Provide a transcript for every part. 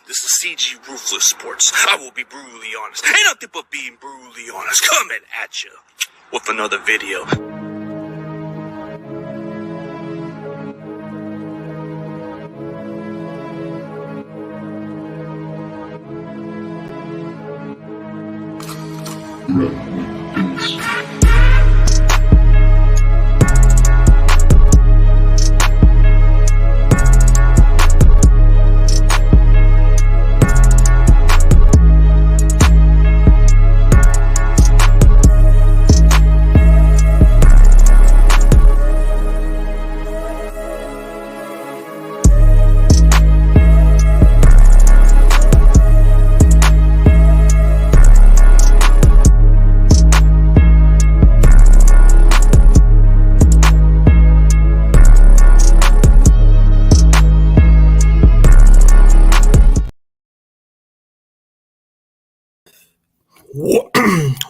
This is CG Ruthless Sports. I will be brutally honest. Ain't nothing but being brutally honest. Coming at you with another video.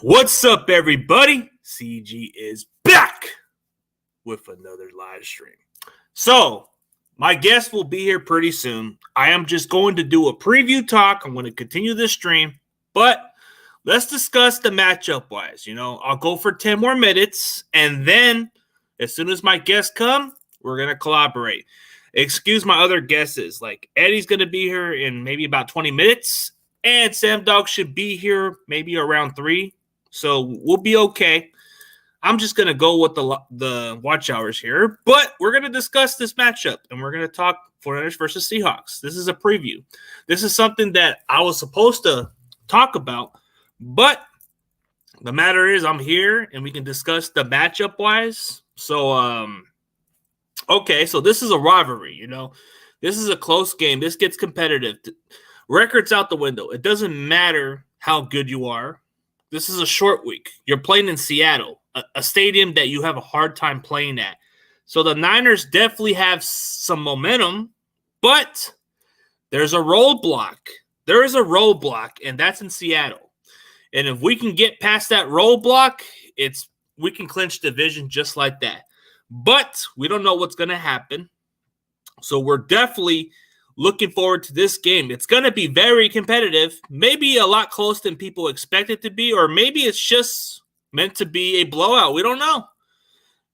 What's up, everybody? CG is back with another live stream. So, my guest will be here pretty soon. I am just going to do a preview talk. I'm going to continue this stream, but let's discuss the matchup-wise. I'll go for 10 more minutes, and then as soon as my guests come, we're going to collaborate. Excuse my other guesses. Like, Eddie's going to be here in maybe about 20 minutes, and Samdogg should be here maybe around 3. So we'll be okay. I'm just going to go with the watch hours here. But we're going to discuss this matchup, and we're going to talk 49ers versus Seahawks. This is a preview. This is something that I was supposed to talk about. But the matter is I'm here, and we can discuss the matchup-wise. So, okay, so this is a rivalry, This is a close game. This gets competitive. Records out the window. It doesn't matter how good you are. This is a short week. You're playing in Seattle, a stadium that you have a hard time playing at. So the Niners definitely have some momentum, but there's a roadblock. There is a roadblock, and that's in Seattle. And if we can get past that roadblock, we can clinch division just like that. But we don't know what's going to happen. So we're definitely looking forward to this game. It's going to be very competitive, maybe a lot closer than people expect it to be, or maybe it's just meant to be a blowout. We don't know.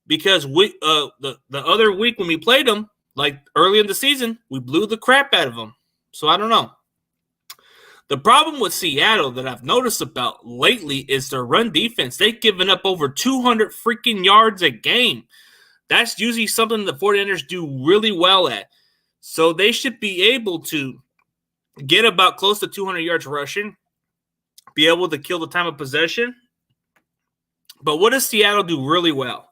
Because the other week when we played them, like early in the season, we blew the crap out of them. So I don't know. The problem with Seattle that I've noticed about lately is their run defense. They've given up over 200 freaking yards a game. That's usually something the 49ers do really well at. So they should be able to get about close to 200 yards rushing, be able to kill the time of possession. But what does Seattle do really well?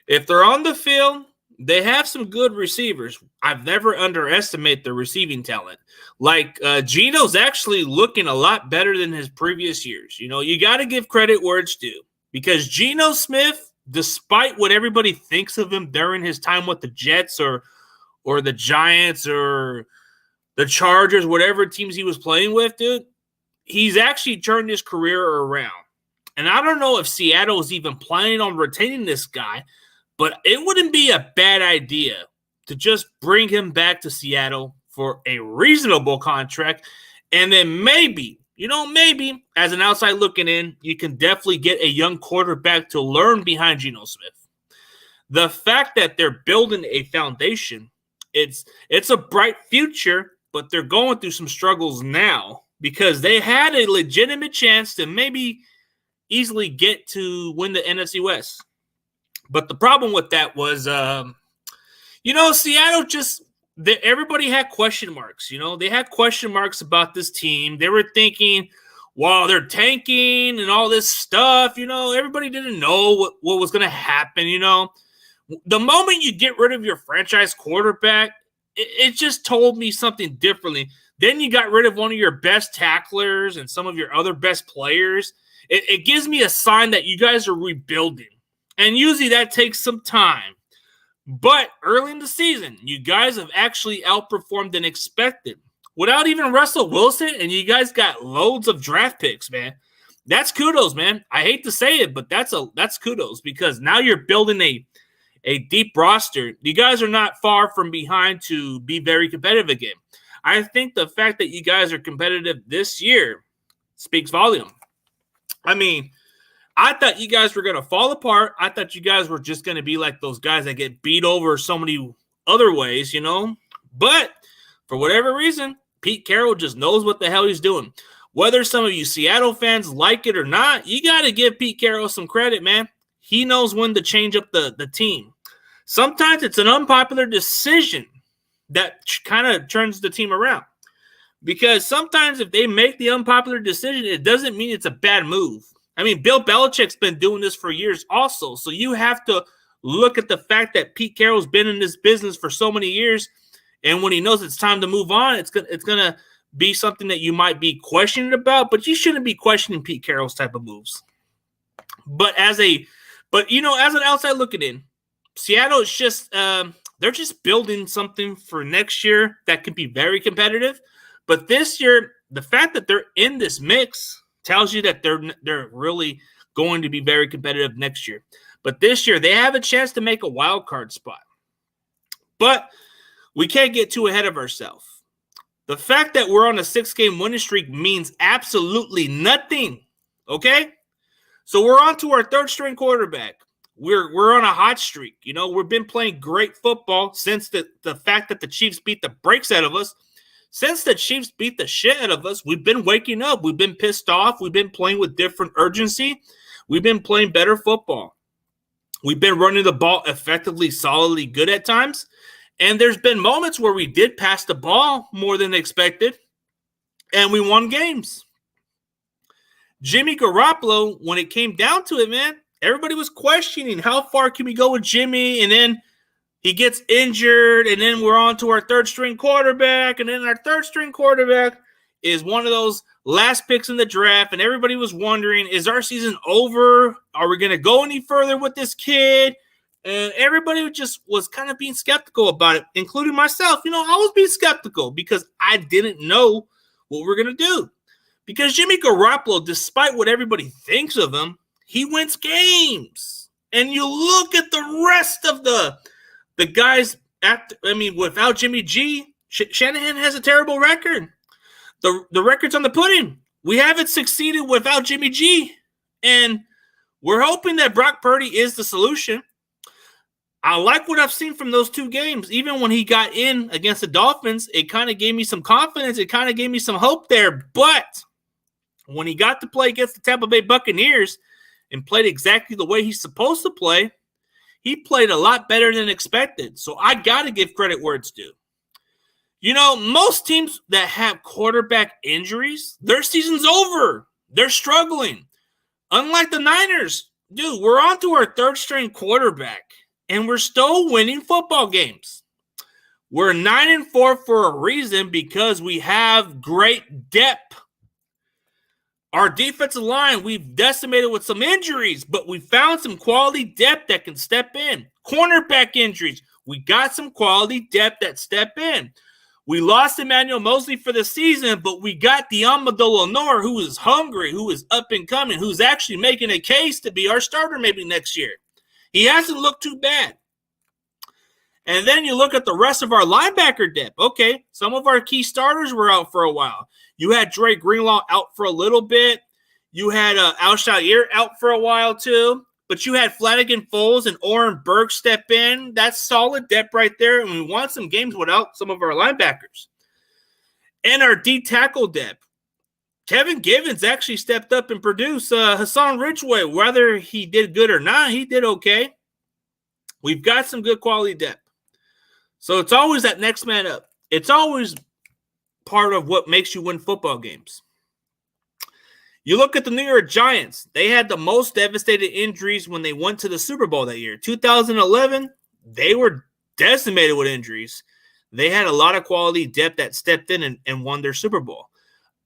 If they're on the field, they have some good receivers. I've never underestimated their receiving talent. Like Geno's actually looking a lot better than his previous years. You got to give credit where it's due. Because Geno Smith, despite what everybody thinks of him during his time with the Jets or the Giants or the Chargers, whatever teams he was playing with, dude, he's actually turned his career around. And I don't know if Seattle is even planning on retaining this guy, but it wouldn't be a bad idea to just bring him back to Seattle for a reasonable contract. And then maybe, as an outside looking in, you can definitely get a young quarterback to learn behind Geno Smith. The fact that they're building a foundation, it's a bright future, but they're going through some struggles now because they had a legitimate chance to maybe easily get to win the NFC West. But the problem with that was, Seattle everybody had question marks. They had question marks about this team. They were thinking, wow, they're tanking and all this stuff. Everybody didn't know what was going to happen, The moment you get rid of your franchise quarterback, it just told me something differently. Then you got rid of one of your best tacklers and some of your other best players. It gives me a sign that you guys are rebuilding. And usually that takes some time. But early in the season, you guys have actually outperformed than expected. Without even Russell Wilson, and you guys got loads of draft picks, man. That's kudos, man. I hate to say it, but that's kudos because now you're building a deep roster. You guys are not far from behind to be very competitive again. I think the fact that you guys are competitive this year speaks volume. I mean, I thought you guys were going to fall apart. I thought you guys were just going to be like those guys that get beat over so many other ways, But for whatever reason, Pete Carroll just knows what the hell he's doing. Whether some of you Seattle fans like it or not, you got to give Pete Carroll some credit, man. He knows when to change up the team. Sometimes it's an unpopular decision that kind of turns the team around. Because sometimes if they make the unpopular decision, it doesn't mean it's a bad move. I mean, Bill Belichick's been doing this for years also. So you have to look at the fact that Pete Carroll's been in this business for so many years. And when he knows it's time to move on, it's going to be something that you might be questioning about. But you shouldn't be questioning Pete Carroll's type of moves. But as an outside looking in, Seattle is just they're just building something for next year that can be very competitive. But this year, the fact that they're in this mix tells you that they're really going to be very competitive next year. But this year, they have a chance to make a wild card spot. But we can't get too ahead of ourselves. The fact that we're on a 6-game winning streak means absolutely nothing. Okay? So we're on to our third-string quarterback. We're on a hot streak. We've been playing great football since the fact that the Chiefs beat the brakes out of us. Since the Chiefs beat the shit out of us, we've been waking up. We've been pissed off. We've been playing with different urgency. We've been playing better football. We've been running the ball effectively, solidly good at times. And there's been moments where we did pass the ball more than expected, and we won games. Jimmy Garoppolo, when it came down to it, man, everybody was questioning how far can we go with Jimmy, and then he gets injured, and then we're on to our third-string quarterback, and then our third-string quarterback is one of those last picks in the draft, and everybody was wondering, is our season over? Are we going to go any further with this kid? And everybody just was kind of being skeptical about it, including myself. I was being skeptical because I didn't know what we're going to do. Because Jimmy Garoppolo, despite what everybody thinks of him, he wins games. And you look at the rest of the guys, without Jimmy G, Shanahan has a terrible record. The record's on the pudding. We haven't succeeded without Jimmy G. And we're hoping that Brock Purdy is the solution. I like what I've seen from those 2 games. Even when he got in against the Dolphins, it kind of gave me some confidence. It kind of gave me some hope there. But when he got to play against the Tampa Bay Buccaneers and played exactly the way he's supposed to play, he played a lot better than expected. So I got to give credit where it's due. Most teams that have quarterback injuries, their season's over. They're struggling. Unlike the Niners, dude, we're on to our third-string quarterback, and we're still winning football games. We're 9-4 for a reason because we have great depth. Our defensive line, we've decimated with some injuries, but we found some quality depth that can step in. Cornerback injuries, we got some quality depth that step in. We lost Emmanuel Mosley for the season, but we got Diamado Lenore, who is hungry, who is up and coming, who's actually making a case to be our starter maybe next year. He hasn't looked too bad. And then you look at the rest of our linebacker depth. Okay, some of our key starters were out for a while. You had Dre Greenlaw out for a little bit. You had Al-Shaair out for a while too. But you had Flanagan Foles and Oren Burke step in. That's solid depth right there. And we won some games without some of our linebackers. And our D tackle depth. Kevin Givens actually stepped up and produced. Hassan Ridgeway, whether he did good or not, he did okay. We've got some good quality depth. So it's always that next man up. It's always part of what makes you win football games. You look at the New York Giants. They had the most devastating injuries when they went to the Super Bowl that year. 2011, they were decimated with injuries. They had a lot of quality depth that stepped in and won their Super Bowl.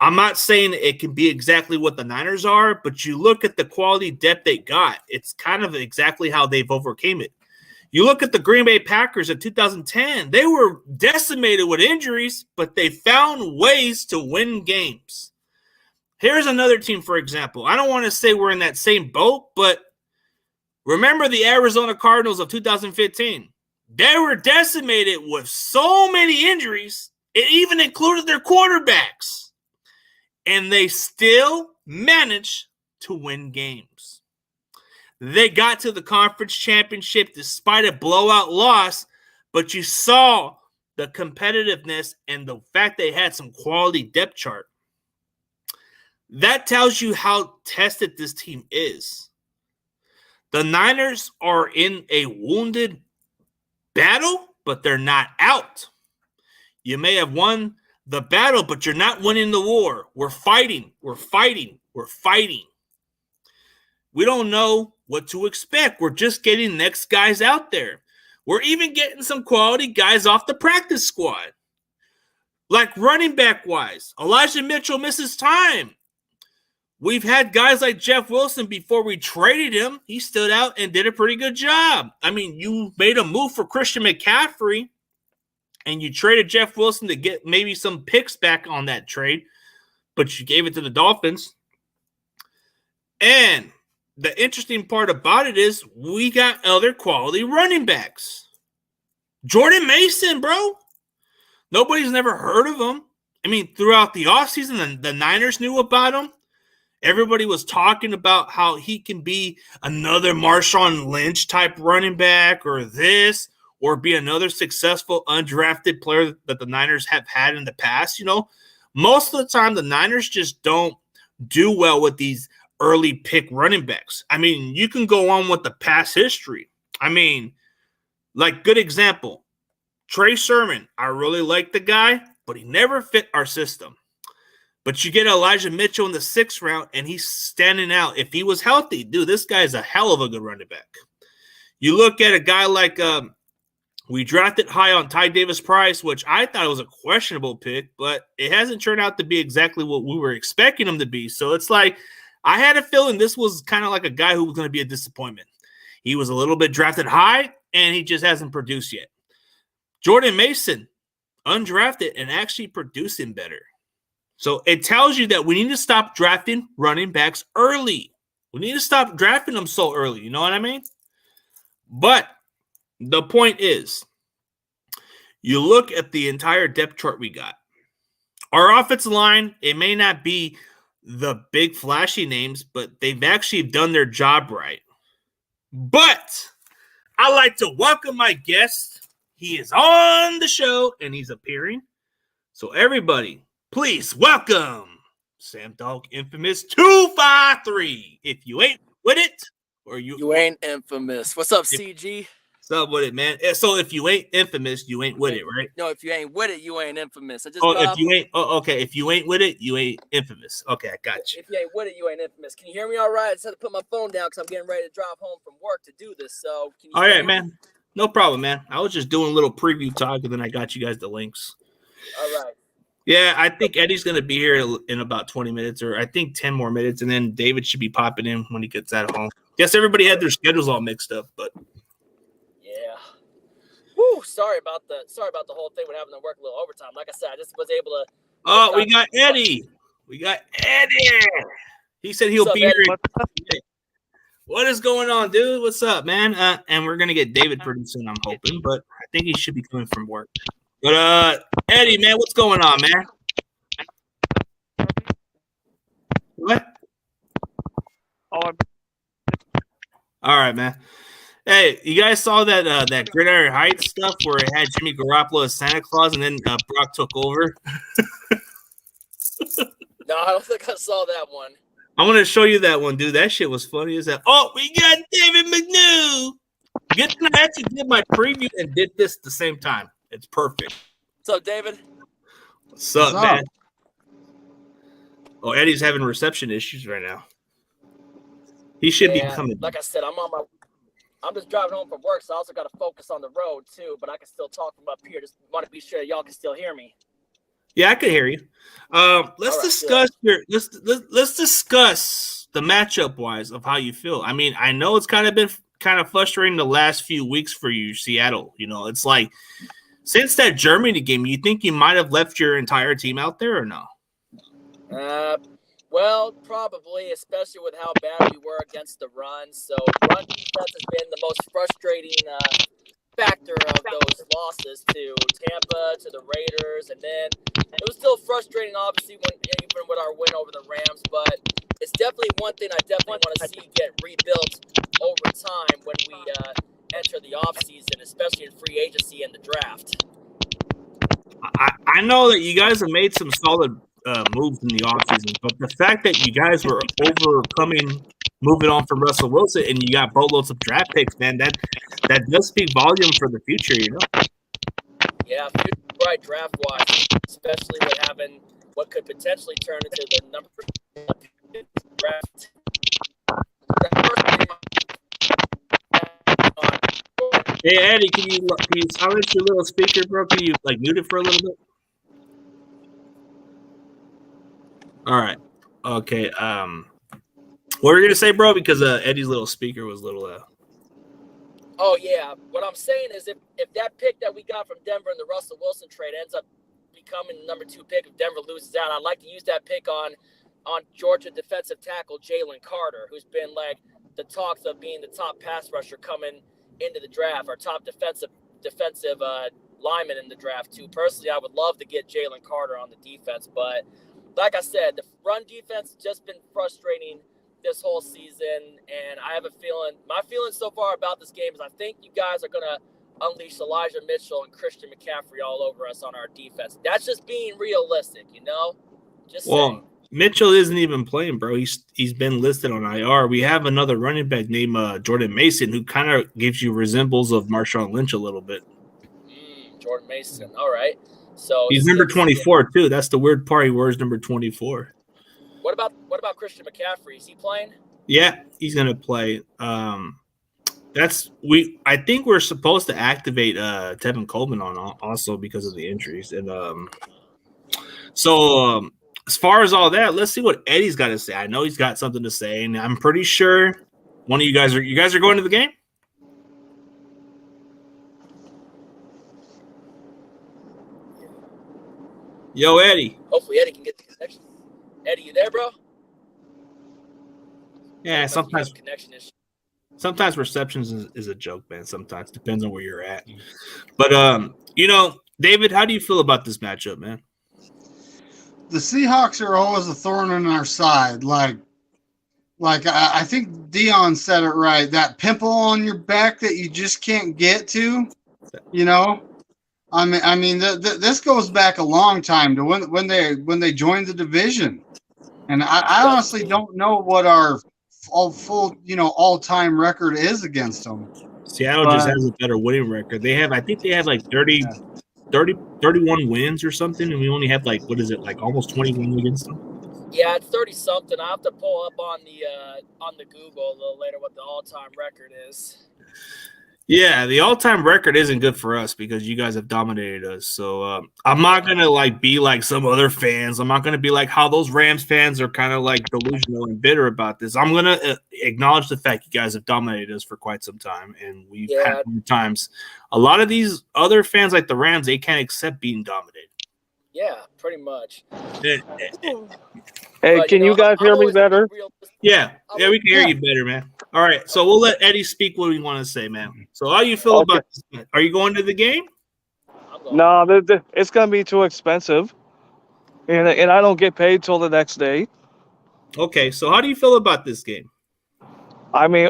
I'm not saying it can be exactly what the Niners are, but you look at the quality depth they got. It's kind of exactly how they've overcame it. You look at the Green Bay Packers in 2010. They were decimated with injuries, but they found ways to win games. Here's another team, for example. I don't want to say we're in that same boat, but remember the Arizona Cardinals of 2015. They were decimated with so many injuries. It even included their quarterbacks. And they still managed to win games. They got to the conference championship despite a blowout loss, but you saw the competitiveness and the fact they had some quality depth chart. That tells you how tested this team is. The Niners are in a wounded battle, but they're not out. You may have won the battle, but you're not winning the war. We're fighting. We're fighting. We're fighting. We don't know what to expect. We're just getting next guys out there. We're even getting some quality guys off the practice squad. Like running back wise, Elijah Mitchell misses time. We've had guys like Jeff Wilson before we traded him. He stood out and did a pretty good job. I mean, you made a move for Christian McCaffrey, and you traded Jeff Wilson to get maybe some picks back on that trade, but you gave it to the Dolphins. And the interesting part about it is we got other quality running backs. Jordan Mason, bro. Nobody's never heard of him. I mean, throughout the offseason, the Niners knew about him. Everybody was talking about how he can be another Marshawn Lynch type running back or this, or be another successful undrafted player that the Niners have had in the past. You know, most of the time the Niners just don't do well with these early pick running backs. I mean, you can go on with the past history. I mean, like good example, Trey Sermon. I really like the guy, but he never fit our system. But you get Elijah Mitchell in the 6th round, and he's standing out. If he was healthy, dude, this guy is a hell of a good running back. You look at a guy like we drafted high on Ty Davis-Price, which I thought was a questionable pick, but it hasn't turned out to be exactly what we were expecting him to be. So it's like I had a feeling this was kind of like a guy who was going to be a disappointment. He was a little bit drafted high, and he just hasn't produced yet. Jordan Mason, undrafted, and actually producing better. So it tells you that we need to stop drafting running backs early. We need to stop drafting them so early. You know what I mean? But the point is, you look at the entire depth chart we got. Our offensive line, it may not be the big flashy names, but they've actually done their job right. But I'd like to welcome my guest. He is on the show, and he's appearing. So everybody, please welcome Samdogg Infamous 253. If you ain't with it, or you ain't infamous. What's up, CG? What's up with it, man? So if you ain't infamous, you ain't with it, right? No, if you ain't with it, you ain't infamous. Okay. If you ain't with it, you ain't infamous. Okay, I got you. If you ain't with it, you ain't infamous. Can you hear me all right? I just had to put my phone down because I'm getting ready to drive home from work to do this. So can you all right, man. No problem, man. I was just doing a little preview talk, and then I got you guys the links. All right. Yeah, I think Eddie's going to be here in about 20 minutes, or I think 10 more minutes, and then David should be popping in when he gets out of home. Yes, everybody had their schedules all mixed up, but yeah. Woo, sorry about the whole thing with having to work a little overtime. Like I said, I just was able to. Oh, we got Eddie. We got Eddie. He said he'll be here. What is going on, dude? What's up, man? And we're gonna get David pretty soon, I'm hoping, but I think he should be coming from work. But Eddie, man, what's going on, man? What? All right, man. Hey, you guys saw that Gridiron Heights stuff where it had Jimmy Garoppolo as Santa Claus, and then Brock took over? No, I don't think I saw that one. I'm going to show you that one, dude. That shit was funny as hell. Oh, we got David McNew. Good thing I actually did my preview and did this at the same time. It's perfect. What's up, David? What's up, man? Oh, Eddie's having reception issues right now. He should be coming. Like I said, I'm just driving home from work, so I also got to focus on the road too. But I can still talk from up here. Just want to be sure y'all can still hear me. Yeah, I can hear you. Let's discuss let's discuss the matchup wise of how you feel. I mean, I know it's been frustrating the last few weeks for you, Seattle. You know, it's like since that Germany game, you think you might have left your entire team out there or no? Well, probably, especially with how bad we were against the run. So run defense has been the most frustrating factor of those losses to Tampa, to the Raiders, and then it was still frustrating, obviously, even with our win over the Rams. But it's definitely one thing I definitely want to see get rebuilt over time when we enter the offseason, especially in free agency and the draft. I know that you guys have made some solid moves in the offseason, but the fact that you guys were moving on from Russell Wilson, and you got boatloads of draft picks, man, that does speak volume for the future, you know? Yeah, right, draft-wise, especially with having what could potentially turn into the number draft. Hey, Eddie, can you silence your little speaker, bro? Can you, mute it for a little bit? All right. Okay. What were you going to say, bro? Because Eddie's little speaker was a little... Oh, yeah. What I'm saying is if that pick that we got from Denver in the Russell Wilson trade ends up becoming the number 2 pick, if Denver loses out, I'd like to use that pick on Georgia defensive tackle Jalen Carter, who's been the talks of being the top pass rusher coming into the draft, our top defensive lineman in the draft too. Personally, I would love to get Jalen Carter on the defense, but like I said, the run defense has just been frustrating this whole season, and I have a feeling, my feeling so far about this game is I think you guys are going to unleash Elijah Mitchell and Christian McCaffrey all over us on our defense. That's just being realistic, you know? Saying. Mitchell isn't even playing, bro. He's been listed on IR. We have another running back named Jordan Mason, who kind of gives you resembles of Marshawn Lynch a little bit. Jordan Mason. All right. So he's number 24 too. That's the weird part. He wears number 24. What about Christian McCaffrey? Is he playing? Yeah, he's gonna play. I think we're supposed to activate Tevin Coleman on also because of the injuries, and as far as all that, let's see what Eddie's got to say. I know he's got something to say, and I'm pretty sure one of you guys are going to the game. Yo, Eddie. Hopefully Eddie can get the connection. Eddie, you there, bro? Yeah, sometimes connection issue. Sometimes receptions is a joke, man. Sometimes depends on where you're at. But David, how do you feel about this matchup, man? The Seahawks are always a thorn in our side. I think Dion said it right. That pimple on your back that you just can't get to, you know. This goes back a long time to when they joined the division, and I honestly don't know what our all-time record is against them. Seattle just has a better winning record. I think they have 31 wins or something, and we only have almost 20 wins against them. Yeah, it's 30-something. I have to pull up on the Google a little later what the all-time record is. Yeah, the all-time record isn't good for us because you guys have dominated us. So I'm not gonna be like some other fans. I'm not gonna be like how those Rams fans are kind of delusional and bitter about this. I'm gonna acknowledge the fact you guys have dominated us for quite some time, and we've had times. A lot of these other fans, like the Rams, they can't accept being dominated. Yeah, pretty much. Hey, can you guys hear me better? Yeah, we can hear you better, man. All right, so we'll let Eddie speak what we want to say, man. So how you feel about this? Are you going to the game? No, it's going to be too expensive, and I don't get paid till the next day. Okay, so how do you feel about this game? I mean,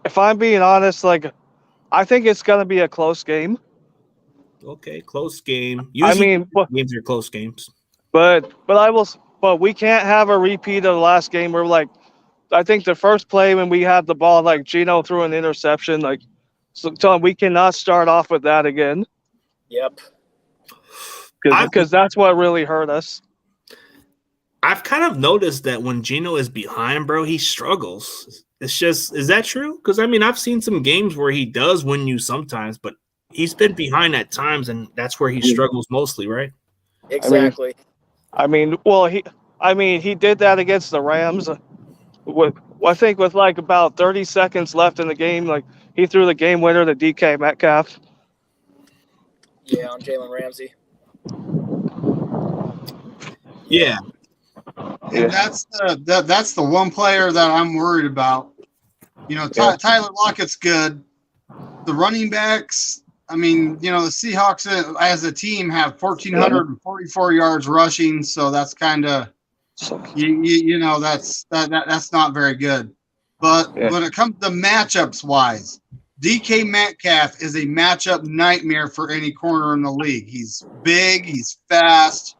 if I'm being honest, I think it's going to be a close game. Okay, close game. Usually, games are close games. But we can't have a repeat of the last game where I think the first play when we had the ball, Gino threw an interception, so we cannot start off with that again. Yep. Because that's what really hurt us. I've kind of noticed that when Gino is behind, bro, he struggles. It's just, is that true? Because I've seen some games where he does win you sometimes, but he's been behind at times, and that's where he struggles mostly, right? Exactly. He did that against the Rams. I think with about 30 seconds left in the game, he threw the game winner to DK Metcalf. Yeah, on Jalen Ramsey. Yeah. And that's the one player that I'm worried about. Tyler Lockett's good. The running backs, I mean, the Seahawks as a team have 1,444 yards rushing, so that's kind of that's not very good. But when it comes to matchups wise, DK Metcalf is a matchup nightmare for any corner in the league. He's big, he's fast,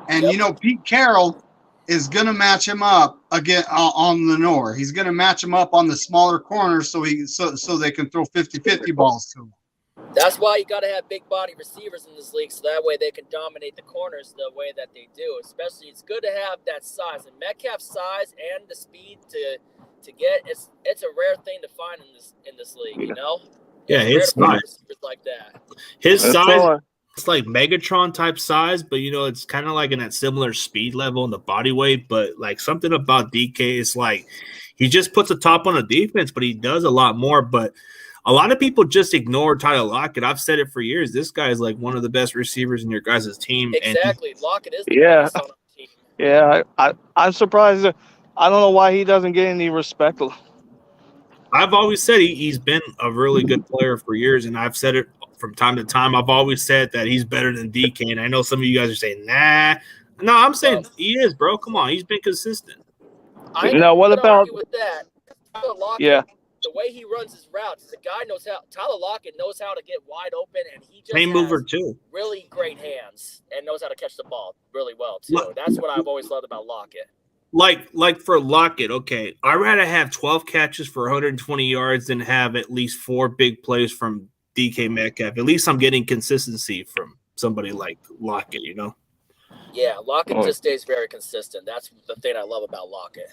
and Pete Carroll is going to match him up again on the north. He's going to match him up on the smaller corners so they can throw 50-50 balls to him. That's why you got to have big body receivers in this league, so that way they can dominate the corners the way that they do. Especially, it's good to have that size, and Metcalf's size and the speed to get. It's a rare thing to find in this league, Yeah, his size like that. His size. It's like Megatron type size, but it's kind of like in that similar speed level and the body weight. But like something about DK is like he just puts a top on the defense, but he does a lot more. But a lot of people just ignore Tyler Lockett. I've said it for years. This guy is like one of the best receivers in your guys' team. Exactly, Lockett is the best on the team. Yeah, I'm surprised. I don't know why he doesn't get any respect. I've always said he's been a really good player for years, and I've said it from time to time. I've always said that he's better than DK, and I know some of you guys are saying, nah. No, I'm saying he is, bro. Come on, he's been consistent. What about with that? Tyler Lockett, yeah, the way he runs his routes, the guy knows how. Tyler Lockett knows how to get wide open, and he just Same mover too. Really great hands and knows how to catch the ball really well too. That's what I've always loved about Lockett. Like for Lockett, okay, I'd rather have 12 catches for 120 yards than have at least 4 big plays from DK Metcalf. At least I'm getting consistency from somebody like Lockett, Yeah, Lockett just stays very consistent. That's the thing I love about Lockett.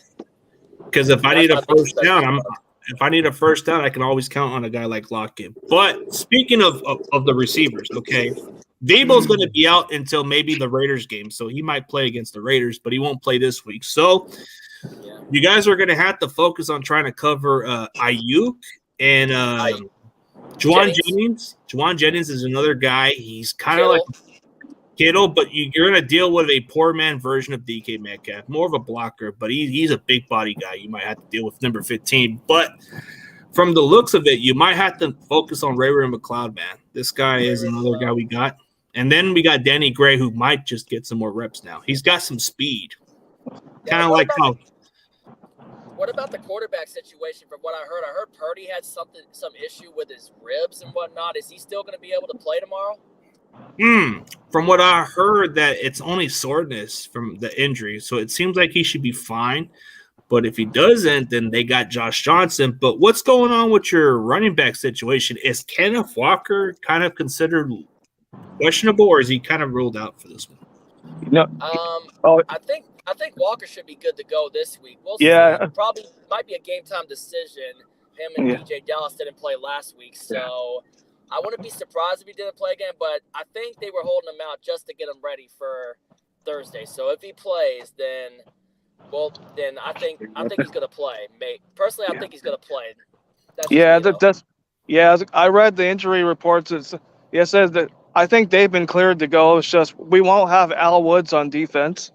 Because if I need a first down, I can always count on a guy like Lockett. But speaking of the receivers, okay, Debo's going to be out until maybe the Raiders game, so he might play against the Raiders, but he won't play this week. So you guys are going to have to focus on trying to cover Ayuk and Juwan Jennings. Juwan Jennings is another guy. He's kind of like Kittle, but you're going to deal with a poor man version of DK Metcalf, more of a blocker, but he's a big body guy. You might have to deal with number 15. But from the looks of it, you might have to focus on Ray McLeod, man. This guy is another guy we got. And then we got Danny Gray, who might just get some more reps now. He's got some speed. Kind of like how. What about the quarterback situation? From what I heard Purdy had some issue with his ribs and whatnot. Is he still going to be able to play tomorrow? From what I heard, that it's only soreness from the injury, so it seems like he should be fine. But if he doesn't, then they got Josh Johnson. But what's going on with your running back situation? Is Kenneth Walker kind of considered questionable, or is he kind of ruled out for this one? I think Walker should be good to go this week. We'll see. Probably might be a game time decision. Him and DJ Dallas didn't play last week, so I wouldn't be surprised if he didn't play again. But I think they were holding him out just to get him ready for Thursday. So if he plays, then I think he's gonna play. Personally, I think he's gonna play. I read the injury reports. It says that I think they've been cleared to go. It's just we won't have Al Woods on defense.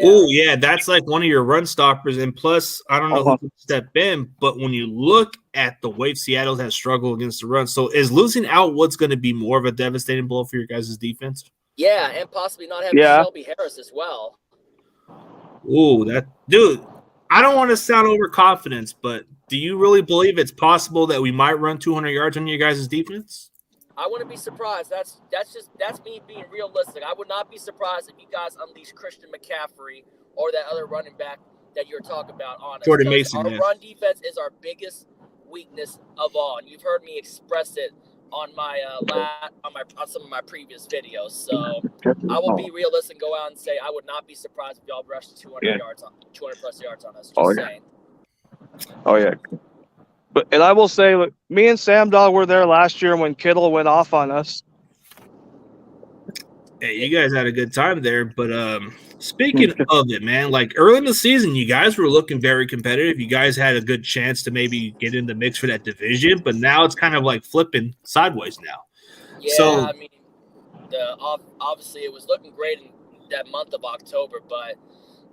Oh, yeah, that's like one of your run stoppers. And plus, I don't know who can step in, but when you look at the way Seattle has struggled against the run, so is losing Al Woods going to be more of a devastating blow for your guys' defense? Yeah, and possibly not having Shelby Harris as well. Ooh, dude, I don't want to sound overconfident, but do you really believe it's possible that we might run 200 yards on your guys' defense? I wouldn't be surprised. That's me being realistic. I would not be surprised if you guys unleash Christian McCaffrey or that other running back that you're talking about on us. Jordan Mason. Our run defense is our biggest weakness of all, and you've heard me express it on my on some of my previous videos. So I will be realistic and go out and say I would not be surprised if y'all rush 200 plus yards on us. Just saying. Oh yeah. And I will say, look, me and Samdogg were there last year when Kittle went off on us. Hey, you guys had a good time there. But speaking of it, man, like early in the season, you guys were looking very competitive. You guys had a good chance to maybe get in the mix for that division. But now it's kind of like flipping sideways now. Yeah, I mean, obviously it was looking great in that month of October. But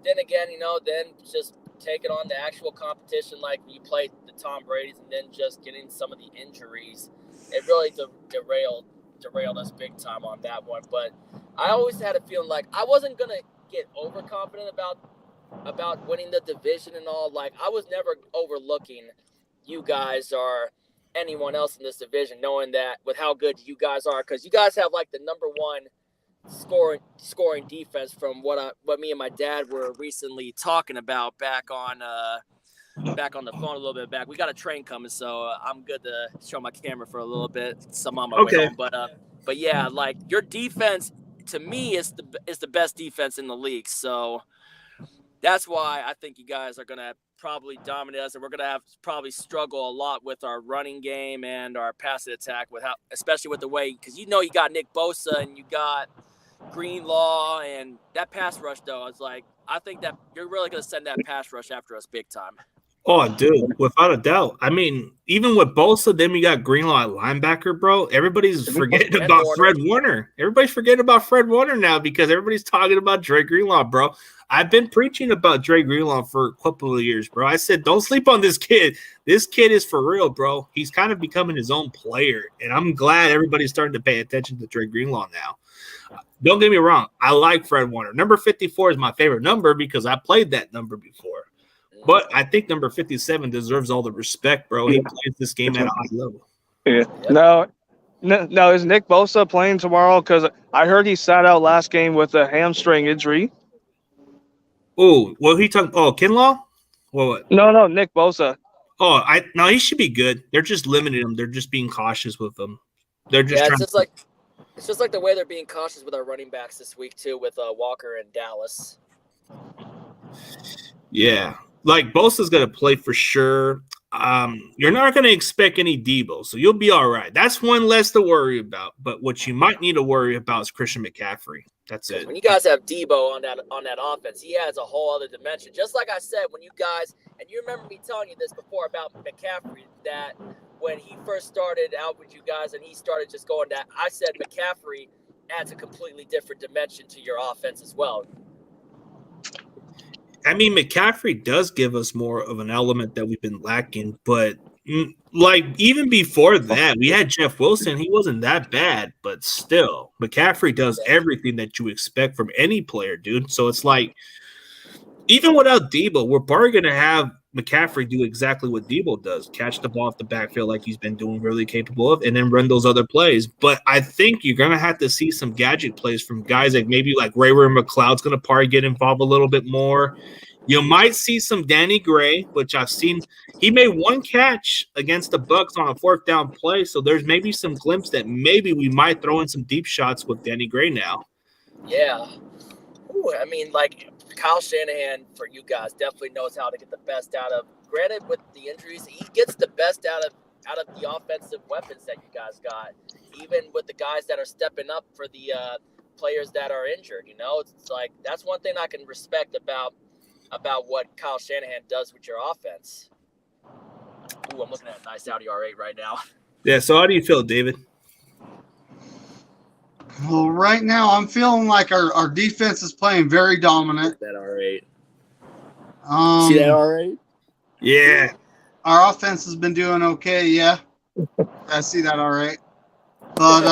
then again, then just taking on the actual competition like you played the Tom Brady's and then just getting some of the injuries it really derailed us big time on that one. But I always had a feeling like I wasn't gonna get overconfident about winning the division and all. Like, I was never overlooking you guys or anyone else in this division, knowing that with how good you guys are, because you guys have like the number one scoring defense from what me and my dad were recently talking about back on the phone a little bit back. We got a train coming, so I'm good to show my camera for a little bit. I'm on my way home, but yeah, like, your defense to me is the best defense in the league. So that's why I think you guys are gonna probably dominate us, and we're gonna probably struggle a lot with our running game and our passing attack, especially with the way, because you got Nick Bosa and you got Greenlaw and that pass rush. Though, it's like, I think that you're really gonna send that pass rush after us big time. Oh, dude, without a doubt. I mean, even with Bosa, then we got Greenlaw at linebacker, bro. Everybody's forgetting about Fred Warner. Everybody's forgetting about Fred Warner now because everybody's talking about Dre Greenlaw, bro. I've been preaching about Dre Greenlaw for a couple of years, bro. I said, don't sleep on this kid. This kid is for real, bro. He's kind of becoming his own player, and I'm glad everybody's starting to pay attention to Dre Greenlaw now. Don't get me wrong. I like Fred Warner. Number 54 is my favorite number because I played that number before. But I think number 57 deserves all the respect, bro. He plays this game at a high level. Yeah. No, is Nick Bosa playing tomorrow? Because I heard he sat out last game with a hamstring injury. Oh, what he talking? Oh, Kinlaw? What? No, Nick Bosa. Oh, no, he should be good. They're just limiting him. They're just being cautious with him. They're just trying. It's just like the way they're being cautious with our running backs this week too, with Walker and Dallas. Yeah. Like, Bosa's going to play for sure. You're not going to expect any Debo, so you'll be all right. That's one less to worry about. But what you might need to worry about is Christian McCaffrey. That's it. When you guys have Debo on that offense, he adds a whole other dimension. Just like I said, when you guys, and you remember me telling you this before about McCaffrey, that when he first started out with you guys and he started just going that, I said McCaffrey adds a completely different dimension to your offense as well. I mean, McCaffrey does give us more of an element that we've been lacking, but like, even before that, we had Jeff Wilson. He wasn't that bad, but still, McCaffrey does everything that you expect from any player, dude. So it's like, even without Debo, we're probably going to have McCaffrey do exactly what Debo does, catch the ball off the backfield like he's been doing, really capable of, and then run those other plays. But I think you're going to have to see some gadget plays from guys like maybe like Ray McLeod's going to probably get involved a little bit more. You might see some Danny Gray, which I've seen. He made one catch against the Bucks on a fourth down play, so there's maybe some glimpse that maybe we might throw in some deep shots with Danny Gray now. Yeah. Ooh, I mean, like, Kyle Shanahan, for you guys, definitely knows how to get the best out of. Granted, with the injuries, he gets the best out of the offensive weapons that you guys got, even with the guys that are stepping up for the players that are injured. You know, it's like, that's one thing I can respect about what Kyle Shanahan does with your offense. Ooh, I'm looking at a nice Audi R8 right now. Yeah, so how do you feel, David? Well, right now I'm feeling like our defense is playing very dominant. That R8. See that R8? Yeah. Our offense has been doing okay, yeah. I see that all right. But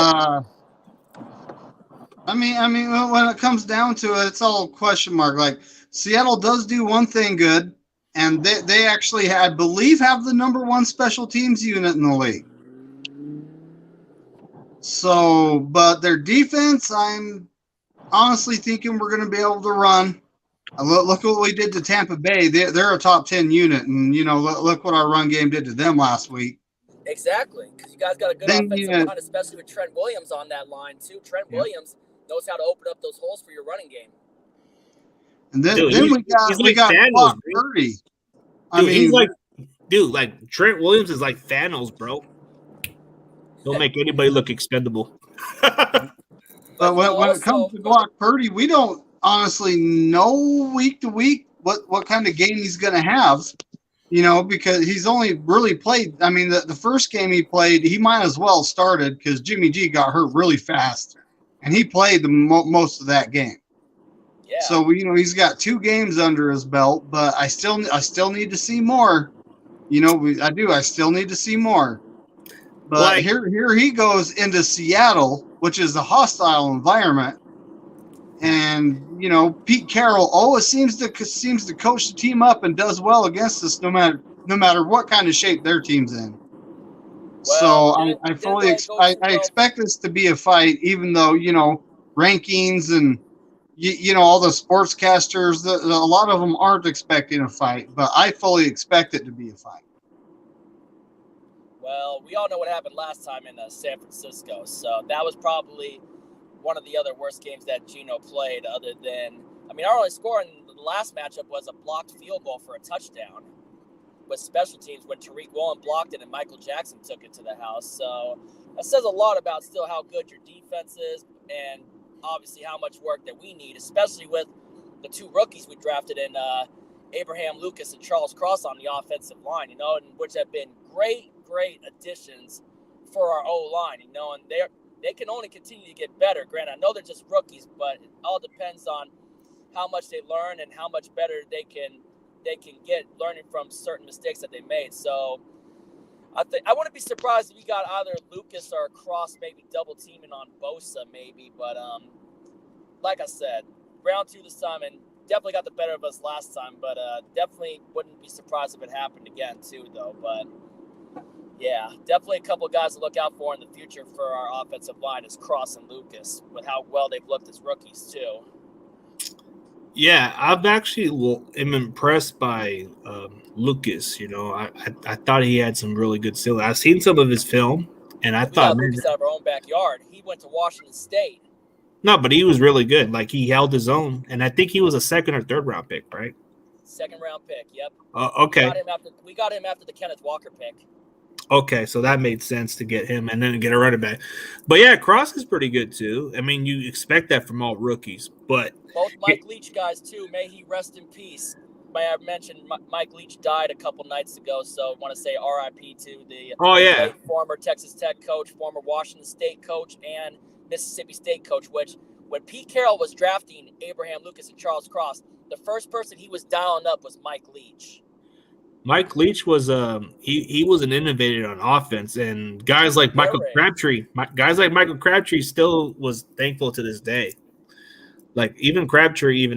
I mean when it comes down to it, it's all question mark. Like, Seattle does do one thing good, and they actually, I believe, have the number one special teams unit in the league. So, but their defense, I'm honestly thinking we're going to be able to run. Look what we did to Tampa Bay. They're a top 10 unit, and, you know, look what our run game did to them last week. Exactly, because you guys got a good offensive line, especially with Trent Williams on that line, too. Trent Williams knows how to open up those holes for your running game. And then we got Brock Purdy. I mean, he's like Trent Williams is like Thanos, bro. He'll make anybody look expendable. But when it comes to Brock Purdy, we don't honestly know week to week what kind of game he's going to have, you know, because he's only really played. I mean, the first game he played, he might as well started because Jimmy G got hurt really fast, and he played the most of that game. Yeah. So, you know, he's got 2 games under his belt, but I still need to see more. You know, I still need to see more. But here he goes into Seattle, which is a hostile environment. And Pete Carroll always seems to coach the team up and does well against us, no matter what kind of shape their team's in. Well, So I expect this to be a fight, even though rankings and all the sportscasters, a lot of them aren't expecting a fight, but I fully expect it to be a fight. Well, we all know what happened last time in San Francisco, so that was probably one of the other worst games that Geno played, other than, our only score in the last matchup was a blocked field goal for a touchdown with special teams when Tariq Woolen blocked it and Michael Jackson took it to the house. So that says a lot about still how good your defense is, and obviously how much work that we need, especially with the two rookies we drafted in Abraham Lucas and Charles Cross on the offensive line, which have been great additions for our O-line, and they can only continue to get better. Granted, I know they're just rookies, but it all depends on how much they learn and how much better they can get learning from certain mistakes that they made. So I wouldn't be surprised if we got either Lucas or Cross maybe double teaming on Bosa maybe, but like I said, round 2 this time, and definitely got the better of us last time, but definitely wouldn't be surprised if it happened again too, though. But yeah, definitely a couple of guys to look out for in the future for our offensive line is Cross and Lucas, with how well they've looked as rookies too. Yeah, I've actually am impressed by Lucas. I thought he had some really good skill. I've seen some of his film, and I thought Lucas out of our own backyard. He went to Washington State. No, but he was really good. Like, he held his own, and I think he was a 2nd or 3rd round pick, right? 2nd round pick. Yep. Okay. We got him after the Kenneth Walker pick. Okay, so that made sense to get him and then get a running back. But yeah, Cross is pretty good too. You expect that from all rookies, but both Mike Leach guys too. May he rest in peace. May I mention Mike Leach died a couple nights ago, so I want to say R.I.P. to the late former Texas Tech coach, former Washington State coach, and Mississippi State coach. Which, when Pete Carroll was drafting Abraham Lucas and Charles Cross, the first person he was dialing up was Mike Leach. Mike Leach was he was an innovator on offense, and guys like Michael Crabtree still was thankful to this day. Like, even Crabtree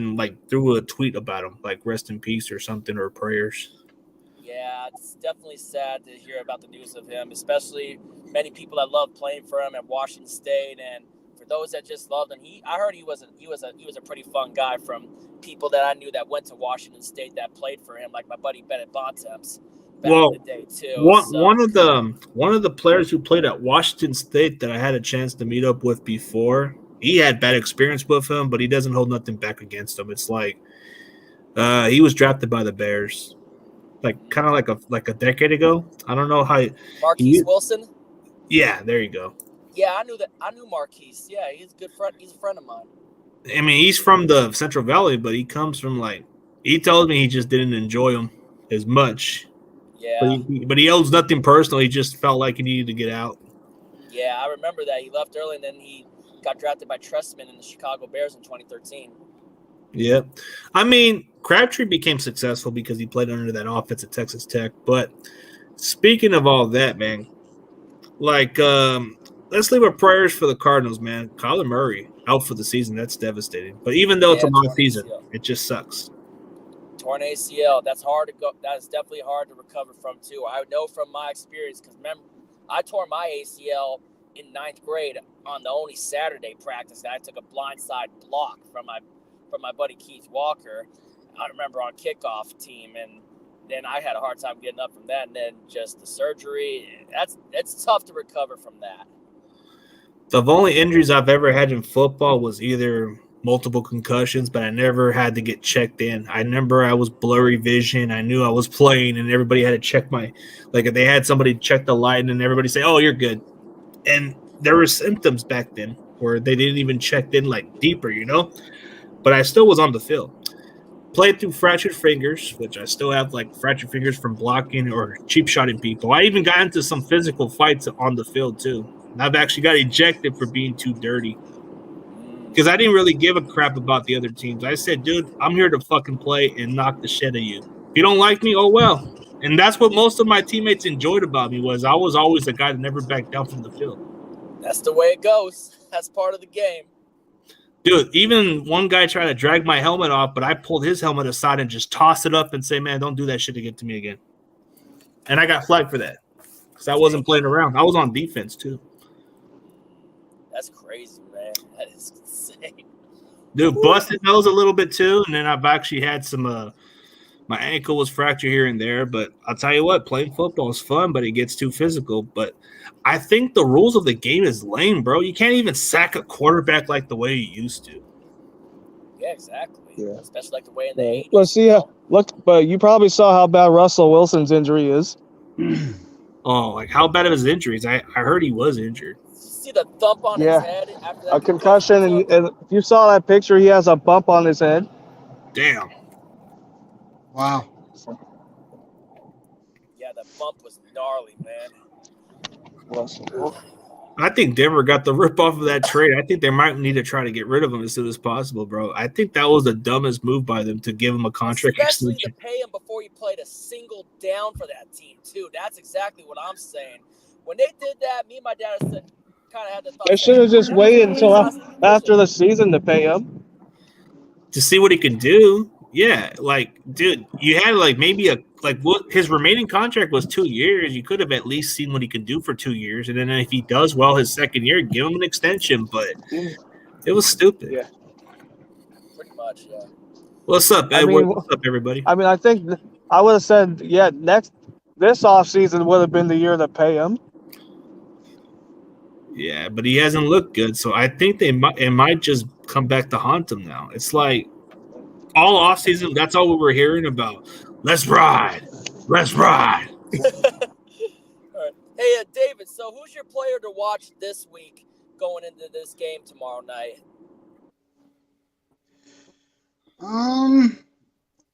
threw a tweet about him, like rest in peace or something, or prayers. Yeah, it's definitely sad to hear about the news of him, especially many people that love playing for him at Washington State, and for those that just loved him. I heard he was a pretty fun guy from people that I knew that went to Washington State that played for him, like my buddy Bennett Bontemps back in the day too. One of the players who played at Washington State that I had a chance to meet up with before, he had bad experience with him, but he doesn't hold nothing back against him. It's like he was drafted by the Bears, kind of like a decade ago. I don't know how. Marquise Wilson. Yeah, there you go. Yeah, I knew Marquise. Yeah, he's a good friend. He's a friend of mine. He's from the Central Valley, but he comes from he told me he just didn't enjoy him as much. Yeah. But he owes nothing personal. He just felt like he needed to get out. Yeah, I remember that. He left early, and then he got drafted by Trestman in the Chicago Bears in 2013. Yeah. Crabtree became successful because he played under that offense at Texas Tech. But speaking of all that, man, let's leave our prayers for the Cardinals, man. Kyler Murray out for the season. That's devastating. But even though it's a long season, it just sucks. Torn ACL. That's hard to go. That is definitely hard to recover from too. I know from my experience, because remember, I tore my ACL in 9th grade on the only Saturday practice. I took a blindside block from my buddy Keith Walker. I remember on kickoff team, and then I had a hard time getting up from that. And then just the surgery. It's tough to recover from that. The only injuries I've ever had in football was either multiple concussions, but I never had to get checked in. I remember I was blurry vision. I knew I was playing, and everybody had to check if they had somebody check the light, and everybody say, "Oh, you're good." And there were symptoms back then where they didn't even check in deeper, But I still was on the field. Played through fractured fingers, which I still have fractured fingers from blocking or cheap shotting people. I even got into some physical fights on the field too. And I've actually got ejected for being too dirty because I didn't really give a crap about the other teams. I said, dude, I'm here to fucking play and knock the shit out of you. If you don't like me, oh well. And that's what most of my teammates enjoyed about me was I was always the guy that never backed down from the field. That's the way it goes. That's part of the game. Dude, even one guy tried to drag my helmet off, but I pulled his helmet aside and just tossed it up and say, man, don't do that shit again to me again. And I got flagged for that because I wasn't playing around. I was on defense, too. That's crazy, man. That is insane. Dude, busted nose a little bit, too. And then I've actually had some my ankle was fractured here and there. But I'll tell you what, playing football is fun, but it gets too physical. But I think the rules of the game is lame, bro. You can't even sack a quarterback like the way you used to. Yeah, exactly. Yeah. Especially like the way in the 80s. Let's see. But you probably saw how bad Russell Wilson's injury is. Oh, like how bad of his injuries? I heard he was injured. See the thump on his head after that A concussion, and if you saw that picture, he has a bump on his head. Damn. Wow. Yeah, the bump was gnarly, man. I think Denver got the rip off of that trade. I think they might need to try to get rid of him as soon as possible, bro. I think that was the dumbest move by them to give him a contract Especially extension. to pay him before he played a single down for that team, too. That's exactly what I'm saying. When they did that, me and my dad kind of had the thought. They should have just waited until after the season to pay him. To see what he can do. Yeah, like, dude, you had like maybe what his remaining contract was 2 years. You could have at least seen what he could do for 2 years, and then if he does well his second year, give him an extension. But it was stupid. Yeah, pretty much. Yeah. What's up, Edward? What's up, everybody? I mean, I think I would have said, this offseason would have been the year to pay him. Yeah, but he hasn't looked good, so I think it might just come back to haunt him now. It's like all offseason, that's all we were hearing about. Let's ride. Let's ride. All right. Hey, David, so who's your player to watch this week going into this game tomorrow night?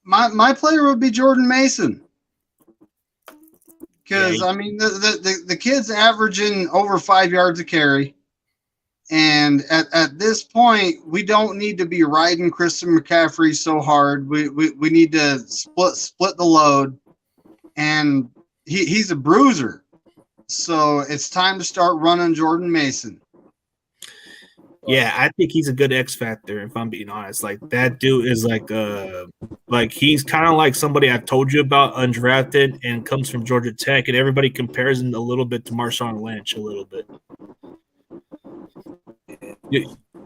My player would be Jordan Mason. Because, I mean, the kid's averaging over 5 yards a carry. And at this point, we don't need to be riding Christian McCaffrey so hard. We need to split the load. And he's a bruiser. So it's time to start running Jordan Mason. Yeah, I think he's a good X factor, if I'm being honest. Like, that dude is like he's kind of like somebody I've told you about, undrafted, and comes from Georgia Tech, and everybody compares him a little bit to Marshawn Lynch a little bit.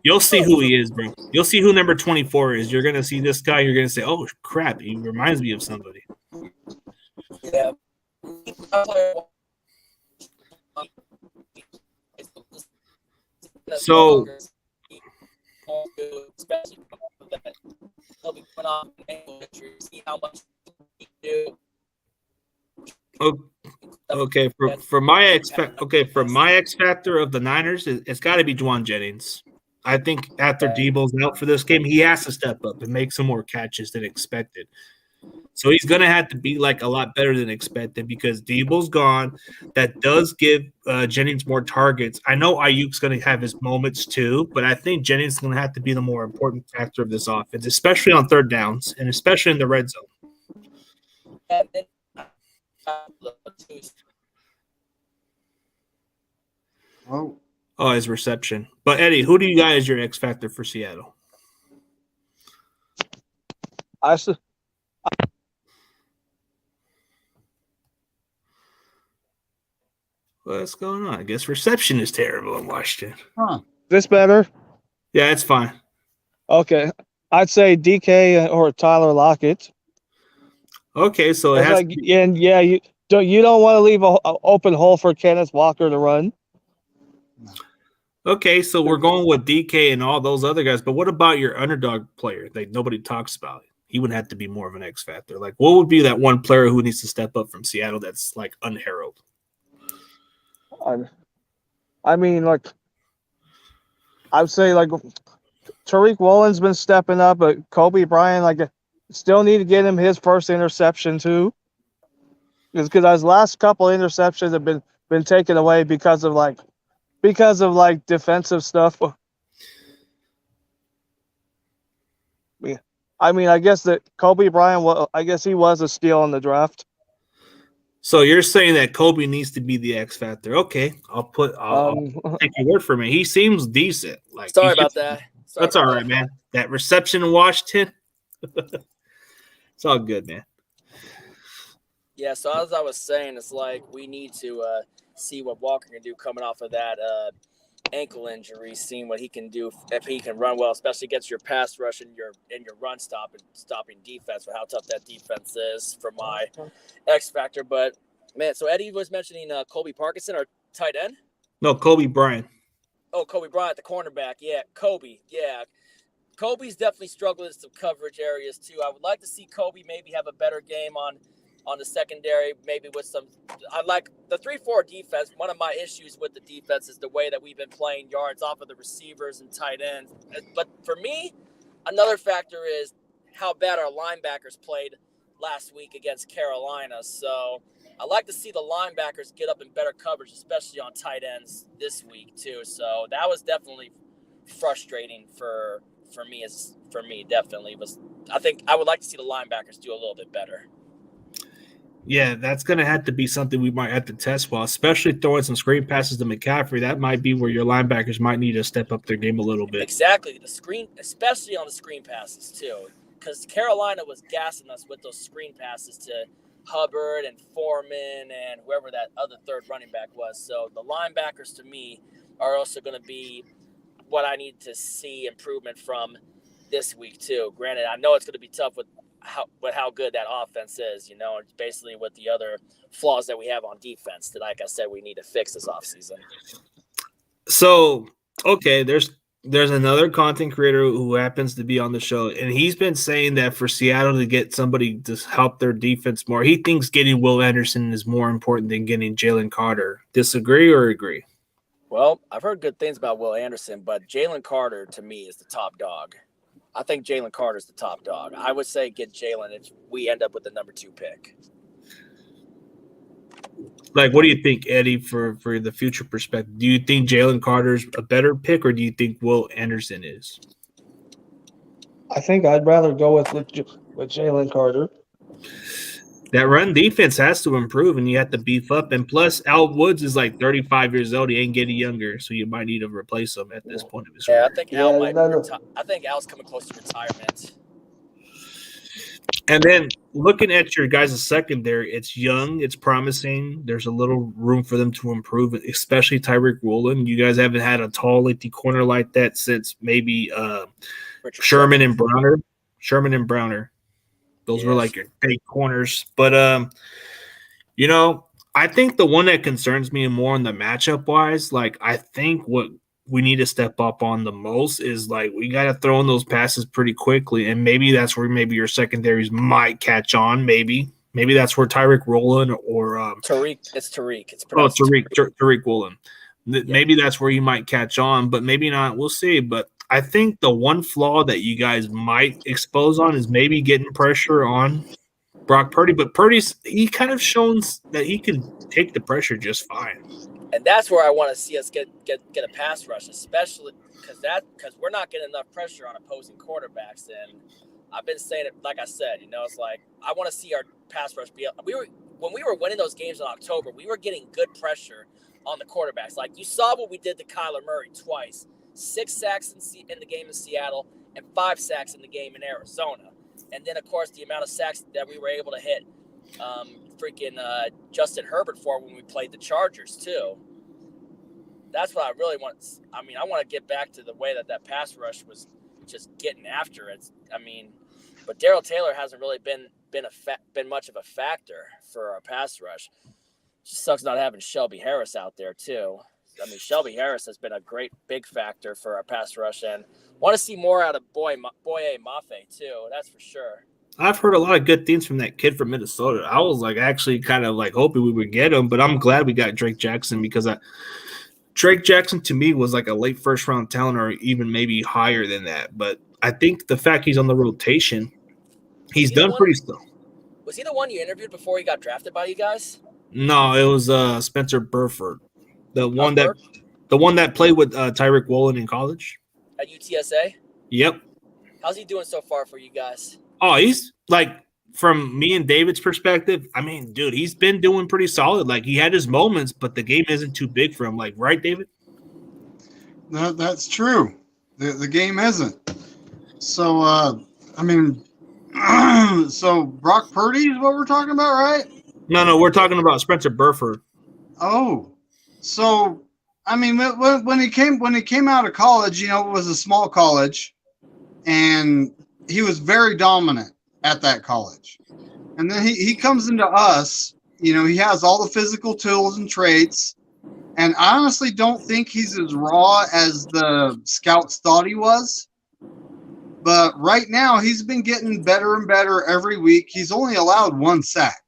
You'll see who he is, bro. You'll see who number 24 is. You're going to see this guy. You're going to say, oh, crap, he reminds me of somebody. Yeah. So, okay, for my X factor of the Niners, it's got to be Juwan Jennings. I think after Debo's out for this game, he has to step up and make some more catches than expected. So he's going to have to be like a lot better than expected because Debo's gone. That does give Jennings more targets. I know Ayuk's going to have his moments too, but I think Jennings is going to have to be the more important factor of this offense, especially on third downs and especially in the red zone. Oh, his reception. But, Eddie, who do you got as your X factor for Seattle? What's going on? I guess reception is terrible in Washington. Huh. This better? Yeah, it's fine. Okay. I'd say DK or Tyler Lockett. Okay, so it has you don't want to leave an open hole for Kenneth Walker to run. Okay, so we're going with DK and all those other guys, but what about your underdog player that nobody talks about? He would have to be more of an X factor. Like, what would be that one player who needs to step up from Seattle that's like unheralded? I mean, like, I'd say like Tariq Woolen's been stepping up, but Kobe Bryant, like, still need to get him his first interception too, because his last couple interceptions have been taken away because of defensive stuff. Yeah. I mean, I guess that Kobe Bryant, I guess he was a steal in the draft. So you're saying that Kobe needs to be the X factor? Okay, I'll take your word for it. He seems decent. Like, sorry about that. That's all right, man. That reception in Washington, it's all good, man. Yeah. So as I was saying, it's like we need to see what Walker can do coming off of that ankle injury, seeing what he can do if he can run well, especially against your pass rush and your run stopping defense, for how tough that defense is for my X factor. But man, so Eddie was mentioning Colby Parkinson, our tight end. No, Kobe Bryant. Oh, Kobe Bryant, the cornerback. Yeah, Kobe. Yeah, Kobe's definitely struggling in some coverage areas too. I would like to see Kobe maybe have a better game on the secondary, maybe with some. I like the 3-4 defense. One of my issues with the defense is the way that we've been playing yards off of the receivers and tight ends. But for me, another factor is how bad our linebackers played last week against Carolina. So I like to see the linebackers get up in better coverage, especially on tight ends this week too. So that was definitely frustrating for me. Definitely was. I think I would like to see the linebackers do a little bit better. Yeah, that's going to have to be something we might have to test well, especially throwing some screen passes to McCaffrey. That might be where your linebackers might need to step up their game a little bit. Exactly. The screen, especially on the screen passes too, because Carolina was gassing us with those screen passes to Hubbard and Foreman and whoever that other third running back was. So the linebackers to me are also going to be what I need to see improvement from this week too. Granted, I know it's going to be tough with how good that offense is, and basically with the other flaws that we have on defense that, like I said, we need to fix this offseason. So, okay, there's another content creator who happens to be on the show, and he's been saying that for Seattle to get somebody to help their defense more, he thinks getting Will Anderson is more important than getting Jalen Carter. Disagree or agree? Well, I've heard good things about Will Anderson, but Jalen Carter to me is the top dog. I think Jalen Carter's the top dog. I would say get Jalen if we end up with the number 2 pick. Like, what do you think, Eddie, for the future perspective? Do you think Jalen Carter's a better pick, or do you think Will Anderson is? I think I'd rather go with Jalen Carter. That run defense has to improve, and you have to beef up. And plus, Al Woods is like 35 years old. He ain't getting younger, so you might need to replace him at this point of his career. I think Al might retire. I think Al's coming close to retirement. And then looking at your guys' secondary, it's young, it's promising. There's a little room for them to improve, especially Tyreek Woolen. You guys haven't had a tall, lengthy corner like that since maybe Sherman and Browner. Those were like your big corners. But, I think the one that concerns me more on the matchup wise, like I think what we need to step up on the most is like we got to throw in those passes pretty quickly. And maybe that's where maybe your secondaries might catch on. Maybe that's where Tyreek Woolen or Tariq. It's Tariq. It's pronounced Tariq Woolen. Maybe that's where you might catch on, but maybe not. We'll see. But I think the one flaw that you guys might expose on is maybe getting pressure on Brock Purdy. But he kind of shows that he can take the pressure just fine. And that's where I want to see us get a pass rush, especially because we're not getting enough pressure on opposing quarterbacks. And I've been saying it, like I said, it's like I want to see our pass rush be. When we were winning those games in October, we were getting good pressure on the quarterbacks. Like you saw what we did to Kyler Murray twice. 6 sacks in the game in Seattle and 5 sacks in the game in Arizona. And then, of course, the amount of sacks that we were able to hit Justin Herbert for when we played the Chargers, too. That's what I really want. I want to get back to the way that pass rush was just getting after it. But Darrell Taylor hasn't really been much of a factor for our pass rush. It just sucks not having Shelby Harris out there, too. Shelby Harris has been a great big factor for our pass rush, and want to see more out of Boye Mafe too. That's for sure. I've heard a lot of good things from that kid from Minnesota. I was actually kind of hoping we would get him, but I'm glad we got Drake Jackson because Drake Jackson to me was like a late first round talent or even maybe higher than that. But I think the fact he's on the rotation, he's done pretty still. Was he the one you interviewed before he got drafted by you guys? No, it was Spencer Burford. The one that played with Tyreek Woolen in college. At UTSA? Yep. How's he doing so far for you guys? Oh, he's from me and David's perspective, I mean, dude, he's been doing pretty solid. Like, he had his moments, but the game isn't too big for him. Like, right, David? No, that's true. The game isn't. So, I mean, so Brock Purdy is what we're talking about, right? No, we're talking about Spencer Burford. Oh, so I mean, when he came out of college, it was a small college, and he was very dominant at that college. And then he comes into us, he has all the physical tools and traits, and I honestly don't think he's as raw as the scouts thought he was. But right now, he's been getting better and better every week. He's only allowed 1 sack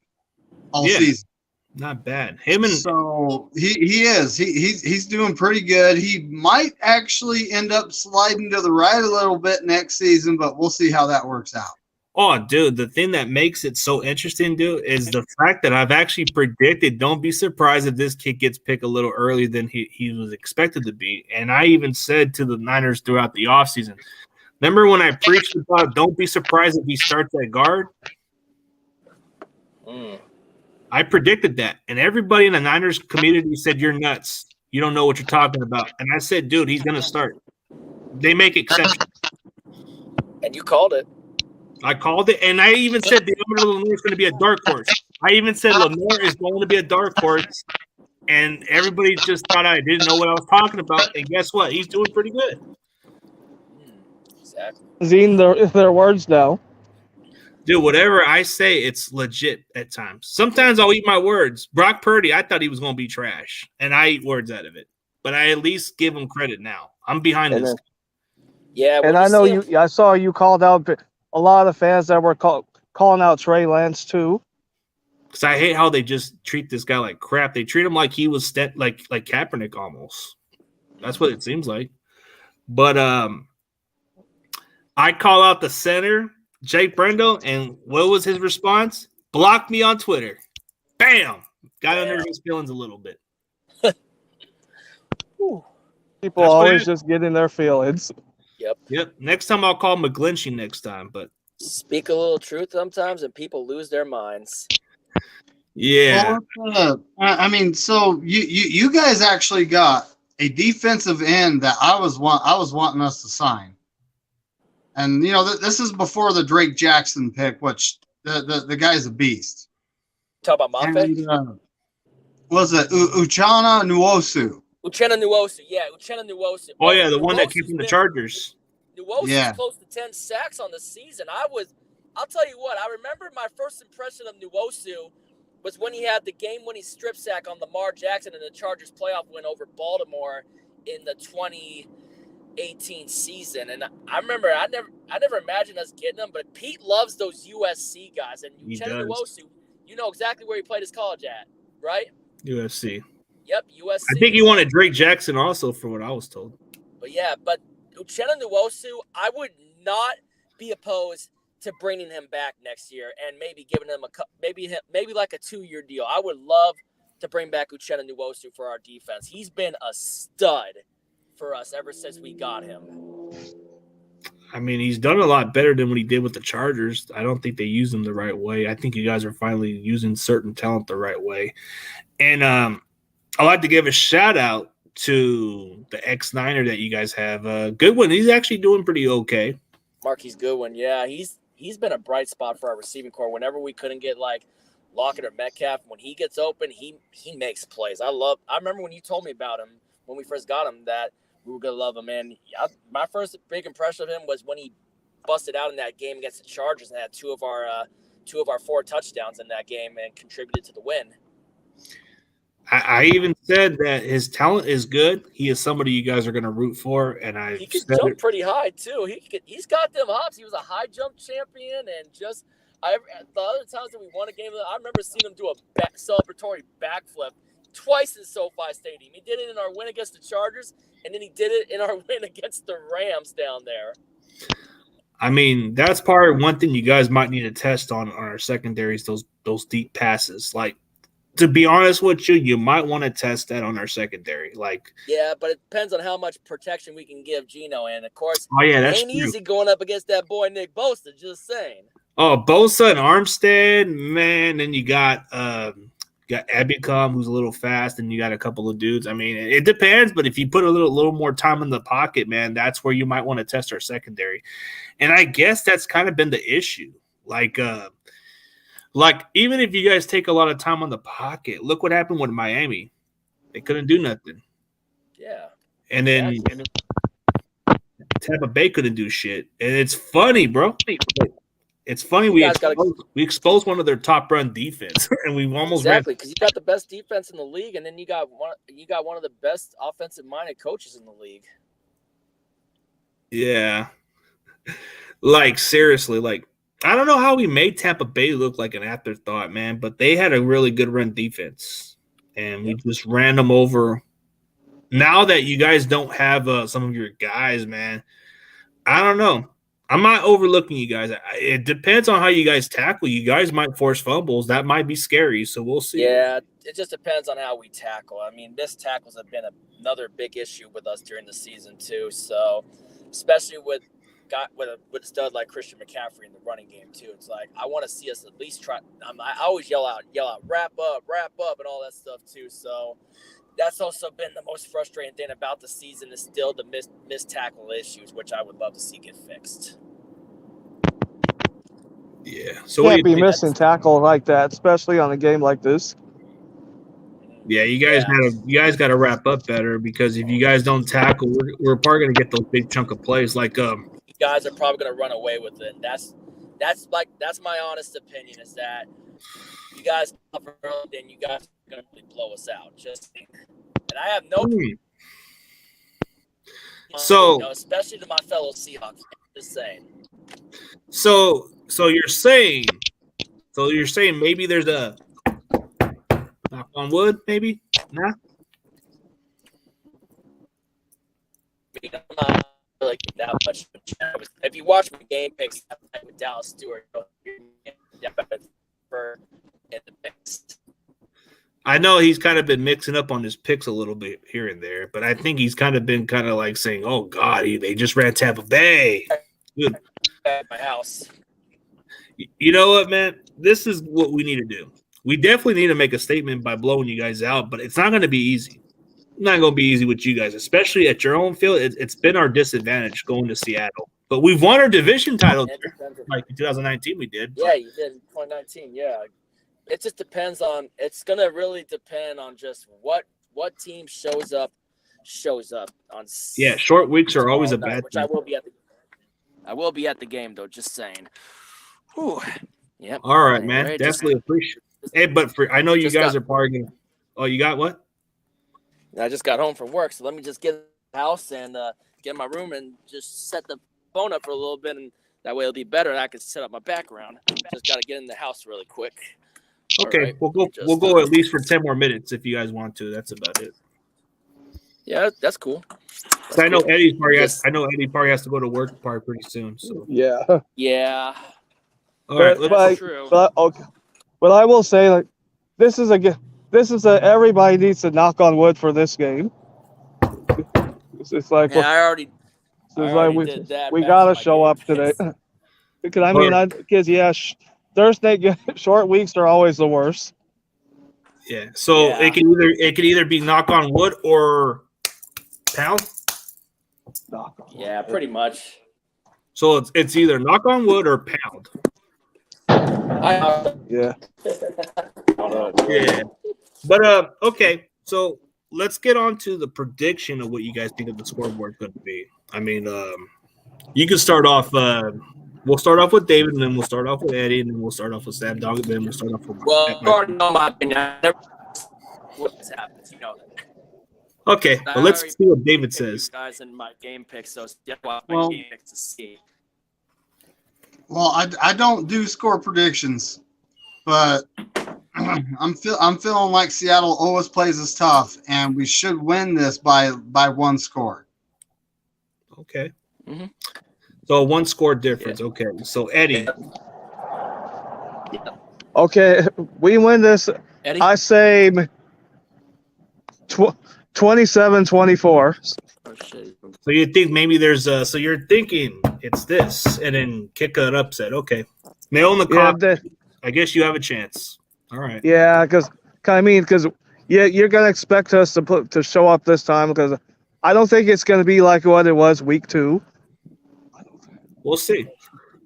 all season. Not bad. So he's doing pretty good. He might actually end up sliding to the right a little bit next season, but we'll see how that works out. Oh, dude, the thing that makes it so interesting, dude, is the fact that I've actually predicted, don't be surprised if this kid gets picked a little earlier than he was expected to be. And I even said to the Niners throughout the offseason, remember when I preached about don't be surprised if he starts at guard? I predicted that, and everybody in the Niners community said, you're nuts. You don't know what you're talking about. And I said, dude, he's going to start. They make exceptions. And you called it. I called it, and I even said the Lenore is going to be a dark horse. I even said Lenore is going to be a dark horse, and everybody just thought I didn't know what I was talking about. And guess what? He's doing pretty good. Exactly. Using their words now. Dude, whatever I say, it's legit at times. Sometimes I'll eat my words. Brock Purdy, I thought he was going to be trash, and I eat words out of it. But I at least give him credit now. I'm behind this. Yeah, and I know I saw you called out a lot of fans that were calling out Trey Lance too. Because I hate how they just treat this guy like crap. They treat him like he was like Kaepernick almost. That's what it seems like. But I call out the center, Jake Brendel, and what was his response? Block me on Twitter. Bam! Got under his feelings a little bit. People always just get in their feelings. Yep. Next time I'll call McGlinchey next time, but speak a little truth sometimes, and people lose their minds. Yeah. Well, I mean, so you guys actually got a defensive end that I was wanting us to sign, and this is before the Drake Jackson pick, which the guy's a beast. Talk about Mafe. Was it Uchenna Nwosu? Uchenna Nwosu, yeah, Uchenna Nwosu. Oh yeah, the one that came from the Chargers. Nwosu's close to 10 sacks on the season. I'll tell you what, I remember my first impression of Nwosu was when he had the game-winning strip sack on Lamar Jackson in the Chargers playoff win over Baltimore in the 2018 season. And I remember I never imagined us getting him, but Pete loves those USC guys. And Uchenna Nwosu, you know exactly where he played his college at, right? USC. Yep, USC. I think he wanted Drake Jackson also, for what I was told. But yeah, Uchenna Nwosu, I would not be opposed to bringing him back next year and maybe giving him maybe like a 2-year deal. I would love to bring back Uchenna Nwosu for our defense. He's been a stud for us ever since we got him. I mean, he's done a lot better than what he did with the Chargers. I don't think they use him the right way. I think you guys are finally using certain talent the right way. And I'd like to give a shout out to the ex-Niner that you guys have. Goodwin, he's actually doing pretty okay. Marquise Goodwin, yeah, he's been a bright spot for our receiving core. Whenever we couldn't get like Lockett or Metcalf, when he gets open, he makes plays. I remember when you told me about him when we first got him that we were gonna love him. And my first big impression of him was when he busted out in that game against the Chargers and had two of our 4 touchdowns in that game and contributed to the win. I even said that his talent is good. He is somebody you guys are going to root for, and he can jump pretty high too. He's got them hops. He was a high jump champion, and the other times that we won a game, I remember seeing him do a celebratory backflip twice in SoFi Stadium. He did it in our win against the Chargers, and then he did it in our win against the Rams down there. I mean, that's one thing you guys might need to test on our secondaries, those deep passes. Like, to be honest with you, you might want to test that on our secondary. Yeah, but it depends on how much protection we can give Geno. And, of course, that's ain't easy going up against that boy Nick Bosa, just saying. Oh, Bosa and Armstead, man. Then you got Abicom, who's a little fast, and you got a couple of dudes. I mean, it depends, but if you put a little more time in the pocket, man, that's where you might want to test our secondary. And I guess that's kind of been the issue. Like even if you guys take a lot of time on the pocket, look what happened with Miami. They couldn't do nothing. Yeah. And then Tampa Bay couldn't do shit. And it's funny, bro. It's funny we exposed one of their top run defense, and we almost because you got the best defense in the league, and then you got one of the best offensive minded coaches in the league. Yeah, like seriously, like I don't know how we made Tampa Bay look like an afterthought, man, but they had a really good run defense, and we just ran them over. Now that you guys don't have some of your guys, man, I don't know. I'm not overlooking you guys. It depends on how you guys tackle. You guys might force fumbles. That might be scary, so we'll see. Yeah, it just depends on how we tackle. I mean, missed tackles have been another big issue with us during the season too. So, especially with a stud like Christian McCaffrey in the running game too. It's like I want to see us at least try. I always yell out, wrap up, and all that stuff too. So that's also been the most frustrating thing about the season is still the missed tackle issues, which I would love to see get fixed. Yeah, so can't be missing tackle like that, especially on a game like this. Yeah, you guys got to wrap up better because if you guys don't tackle, we're probably gonna get those big chunk of plays. Like you guys are probably gonna run away with it. That's my honest opinion is that you guys cover early, then you guys are gonna really blow us out. And I have no. So especially to my fellow Seahawks, just saying. So you're saying maybe there's a knock on wood, maybe? Nah. I'm not really that much. If you watch my game picks with Dallas Stewart, I know he's kind of been mixing up on his picks a little bit here and there, but I think he's kind of been like saying, "Oh God, they just ran Tampa Bay." Good. At my house. You know what, man? This is what we need to do. We definitely need to make a statement by blowing you guys out, but it's not going to be easy. It's not going to be easy with you guys, especially at your own field. It's been our disadvantage going to Seattle. But we've won our division title like in 2019 we did. Yeah, you did in 2019, yeah. It just depends on – it's going to really depend on just what team shows up on – Yeah, short weeks are always a bad thing. I will be at the game, though, just saying. Whew. Yep. All right, man. Definitely appreciate it. Hey, but I know you guys are probably going to – oh, you got what? I just got home from work, so let me just get in the house and get in my room and just set the phone up for a little bit, and that way it'll be better, and I can set up my background. Just got to get in the house really quick. Okay, right. We'll go at least for 10 more minutes if you guys want to. That's about it. Yeah, that's cool. I know Eddie probably has to go to work probably pretty soon. So yeah. All right, that's true. But I will say, like, this is everybody needs to knock on wood for this game. It's like I already did that. We gotta show up today because Thursday short weeks are always the worst. Yeah, so it can either be knock on wood or pound. Yeah, pretty much. So it's either knock on wood or pound. Yeah. Yeah. But okay, so let's get on to the prediction of what you guys think of the scoreboard is going to be. I mean, you can start off. We'll start off with David, and then we'll start off with Eddie, and then we'll start off with Samdogg, and then we'll start off with. Well, you already know my opinion. What's happened, you know that. Okay, well, let's see what David says. Guys, in my game picks, so my game picks to see. Well, I don't do score predictions, but I'm feeling like Seattle always plays us tough, and we should win this by one score. Okay. Mm-hmm. So one score difference. Yeah. Okay. So Eddie. Yeah. Okay, we win this. Eddie? I say 27-24. Oh, shit. So you think maybe there's so you're thinking it's this, and then kick an upset. Okay. Nail in the Yeah, coffin. I guess you have a chance. All right. yeah, because you're gonna expect us to show up this time because I don't think it's gonna be like what it was week 2. We'll see.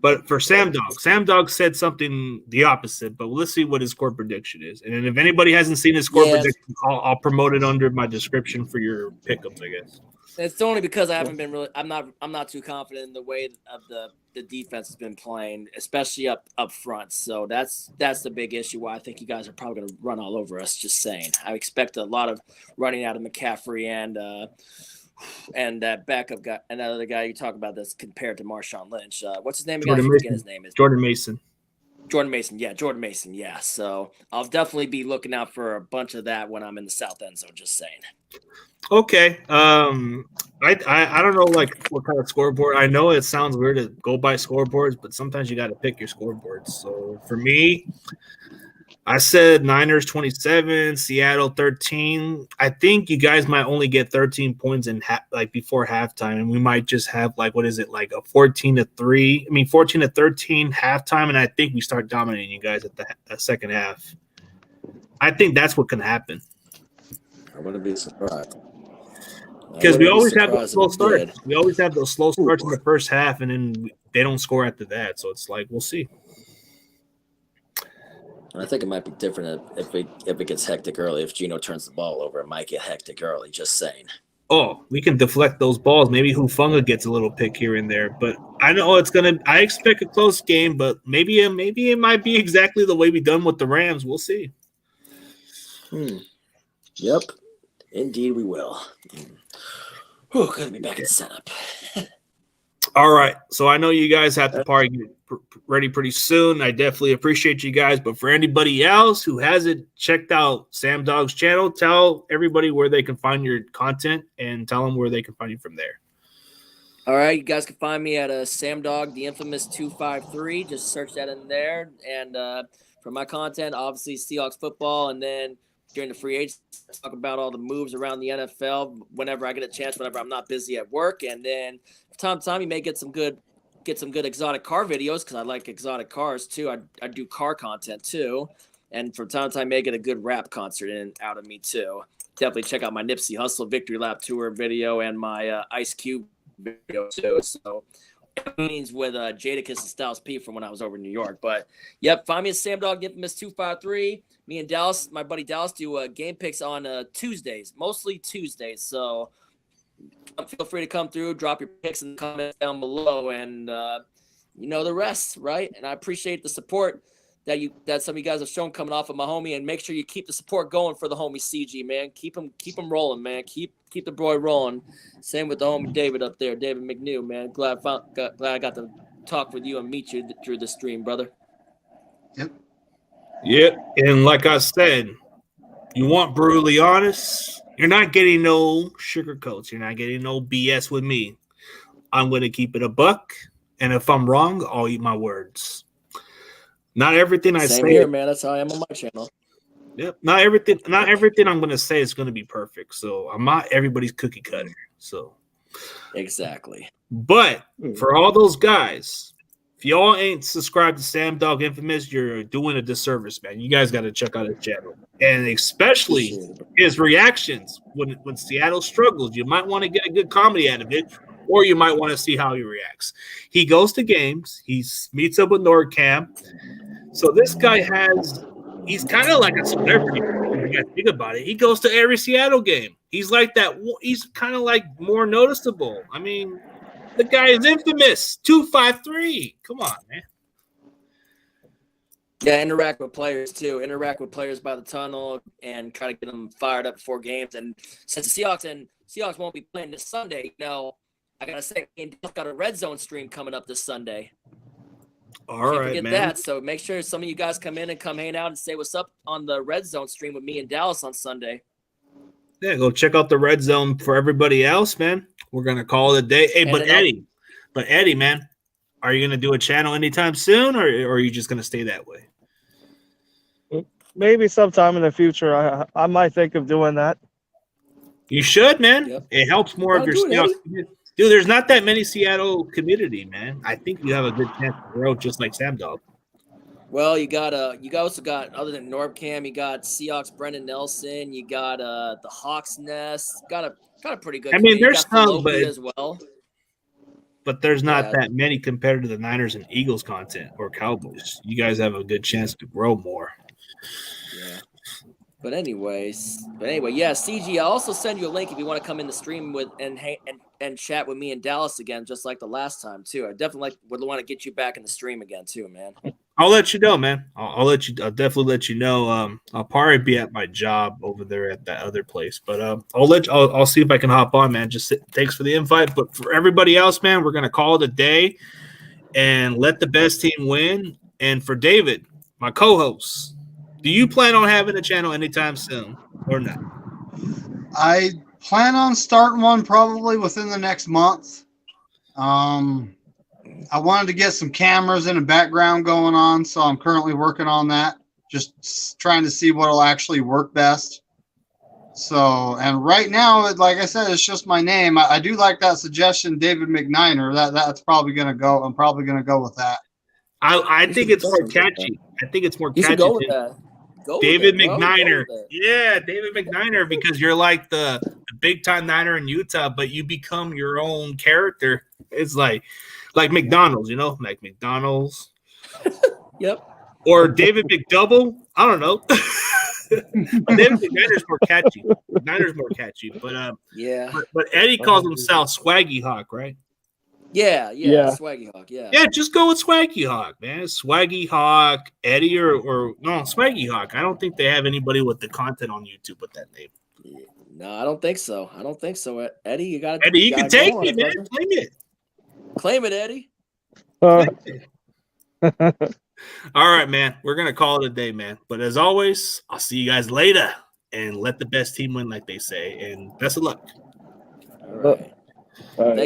But for Samdogg said something the opposite. But let's see what his score prediction is. And then if anybody hasn't seen his score prediction, I'll promote it under my description for your pickups, I guess. It's only because I haven't been really. I'm not too confident in the way of the defense has been playing, especially up front. So that's the big issue. Why I think you guys are probably going to run all over us. Just saying, I expect a lot of running out of McCaffrey and that backup guy, and that other guy you talk about that's compared to Marshawn Lynch. What's his name again? His name is Jordan Mason. Jordan Mason. Yeah. So I'll definitely be looking out for a bunch of that when I'm in the south end zone. Just saying. Okay. I don't know like what kind of scoreboard. I know it sounds weird to go by scoreboards, but sometimes you got to pick your scoreboards. So for me, I said Niners 27, Seattle 13. I think you guys might only get 13 points in before halftime, and we might just have like a 14-3. I mean 14-13 halftime, and I think we start dominating you guys at the second half. I think that's what can happen. I wouldn't be surprised. Because we always have those slow starts. We always have those slow starts in the first half, and then they don't score after that. So it's like we'll see. I think it might be different if it gets hectic early. If Geno turns the ball over, it might get hectic early. Just saying. Oh, we can deflect those balls. Maybe Hufanga gets a little pick here and there, but I know it's gonna. I expect a close game, but maybe it might be exactly the way we done with the Rams. We'll see. Yep, indeed we will. Whew, gonna be back in setup. All right, so I know you guys have to party get ready pretty soon. I definitely appreciate you guys, but for anybody else who hasn't checked out Samdogg's channel, tell everybody where they can find your content and tell them where they can find you from there. All right, you guys can find me at Samdogg, the infamous 253. Just search that in there, and for my content, obviously Seahawks football, and then during the free agency, talk about all the moves around the NFL whenever I get a chance, whenever I'm not busy at work. And then from time to time, you may get some good exotic car videos because I like exotic cars too. I do car content too. And from time to time, may get a good rap concert out of me too. Definitely check out my Nipsey Hussle Victory Lap Tour video and my Ice Cube video too. So means with Jadakiss and Styles P from when I was over in New York. But yep, find me at Samdogg, infamous 253. Me and Dallas, my buddy Dallas, do game picks on Tuesdays, mostly Tuesdays. So feel free to come through, drop your picks in the comments down below, and you know the rest, right? And I appreciate the support that some of you guys have shown coming off of my homie, and make sure you keep the support going for the homie CG, man. Keep him rolling, man. Keep the boy rolling. Same with the homie David up there, David McNew, man. Glad I got to talk with you and meet you through the stream, brother. Yep. And like I said, you want brutally honest, you're not getting no sugarcoats. You're not getting no BS with me. I'm going to keep it a buck, and if I'm wrong, I'll eat my words. Not everything I say. Same here, man. That's how I am on my channel. Yep. Not everything I'm going to say is going to be perfect. So I'm not everybody's cookie cutter. So exactly. But for all those guys, if y'all ain't subscribed to Samdogg Infamous, you're doing a disservice, man. You guys got to check out his channel, and especially his reactions when Seattle struggles. You might want to get a good comedy out of it, or you might want to see how he reacts. He goes to games. He meets up with NordCam. So this guy he's kind of like a celebrity. If you guys think about it, he goes to every Seattle game. He's like that. He's kind of like more noticeable. I mean, the guy is infamous. 253. Come on, man. Yeah, interact with players too. Interact with players by the tunnel and try to get them fired up before games. And since the Seahawks won't be playing this Sunday, I gotta say, Dale's got a red zone stream coming up this Sunday. All Can't right, forget man. that. So make sure some of you guys come in and come hang out and say what's up on the red zone stream with me and Dallas on Sunday. Yeah, go check out the red zone for everybody else, man. We're gonna call it a day. Hey, but Eddie, man, are you gonna do a channel anytime soon, or are you just gonna stay that way? Maybe sometime in the future, I might think of doing that. You should, man. Yep. It helps more of your Seattle. Dude, there's not that many Seattle community, man. I think you have a good chance to grow just like Samdogg. Well, you also got, other than Norbcam, you got Seahawks Brendan Nelson. You got the Hawks Nest. Got a pretty good. I mean, committee. You there's got some, Fallopi as well. but there's not Yeah. that many compared to the Niners and Eagles content or Cowboys. You guys have a good chance to grow more. Yeah. But anyway, yeah, CG. I'll also send you a link if you want to come in the stream with and chat with me in Dallas again, just like the last time too. I definitely would want to get you back in the stream again too, man. I'll let you know, man. I'll definitely let you know. I'll probably be at my job over there at that other place, but I'll see if I can hop on, man. Thanks for the invite, but for everybody else, man, we're gonna call it a day and let the best team win. And for David, my co-host, do you plan on having a channel anytime soon or not? I plan on starting one probably within the next month. I wanted to get some cameras and a background going on, so I'm currently working on that. Just trying to see what'll actually work best. So, and right now, like I said, it's just my name. I do like that suggestion, David McNiner. That's probably gonna go. I'm probably gonna go with that. I think it's more catchy. I think it's more catchy. You should go with that. David McNiner. Yeah, David McNiner, because you're like the big time Niner in Utah, but you become your own character. It's like McDonald's, like McDonald's. Yep. Or David McDouble. I don't know. David McNiner's more catchy. But yeah. But Eddie calls himself Swaggy Hawk, right? Yeah. Swaggy Hawk, yeah. Yeah, just go with Swaggy Hawk, man. Swaggy Hawk, Eddie, or no, Swaggy Hawk. I don't think they have anybody with the content on YouTube with that name. No, I don't think so. Eddie, you got Eddie, you can take me, man. Claim it, Eddie. All right, man. We're gonna call it a day, man. But as always, I'll see you guys later. And let the best team win, like they say. And best of luck. All right.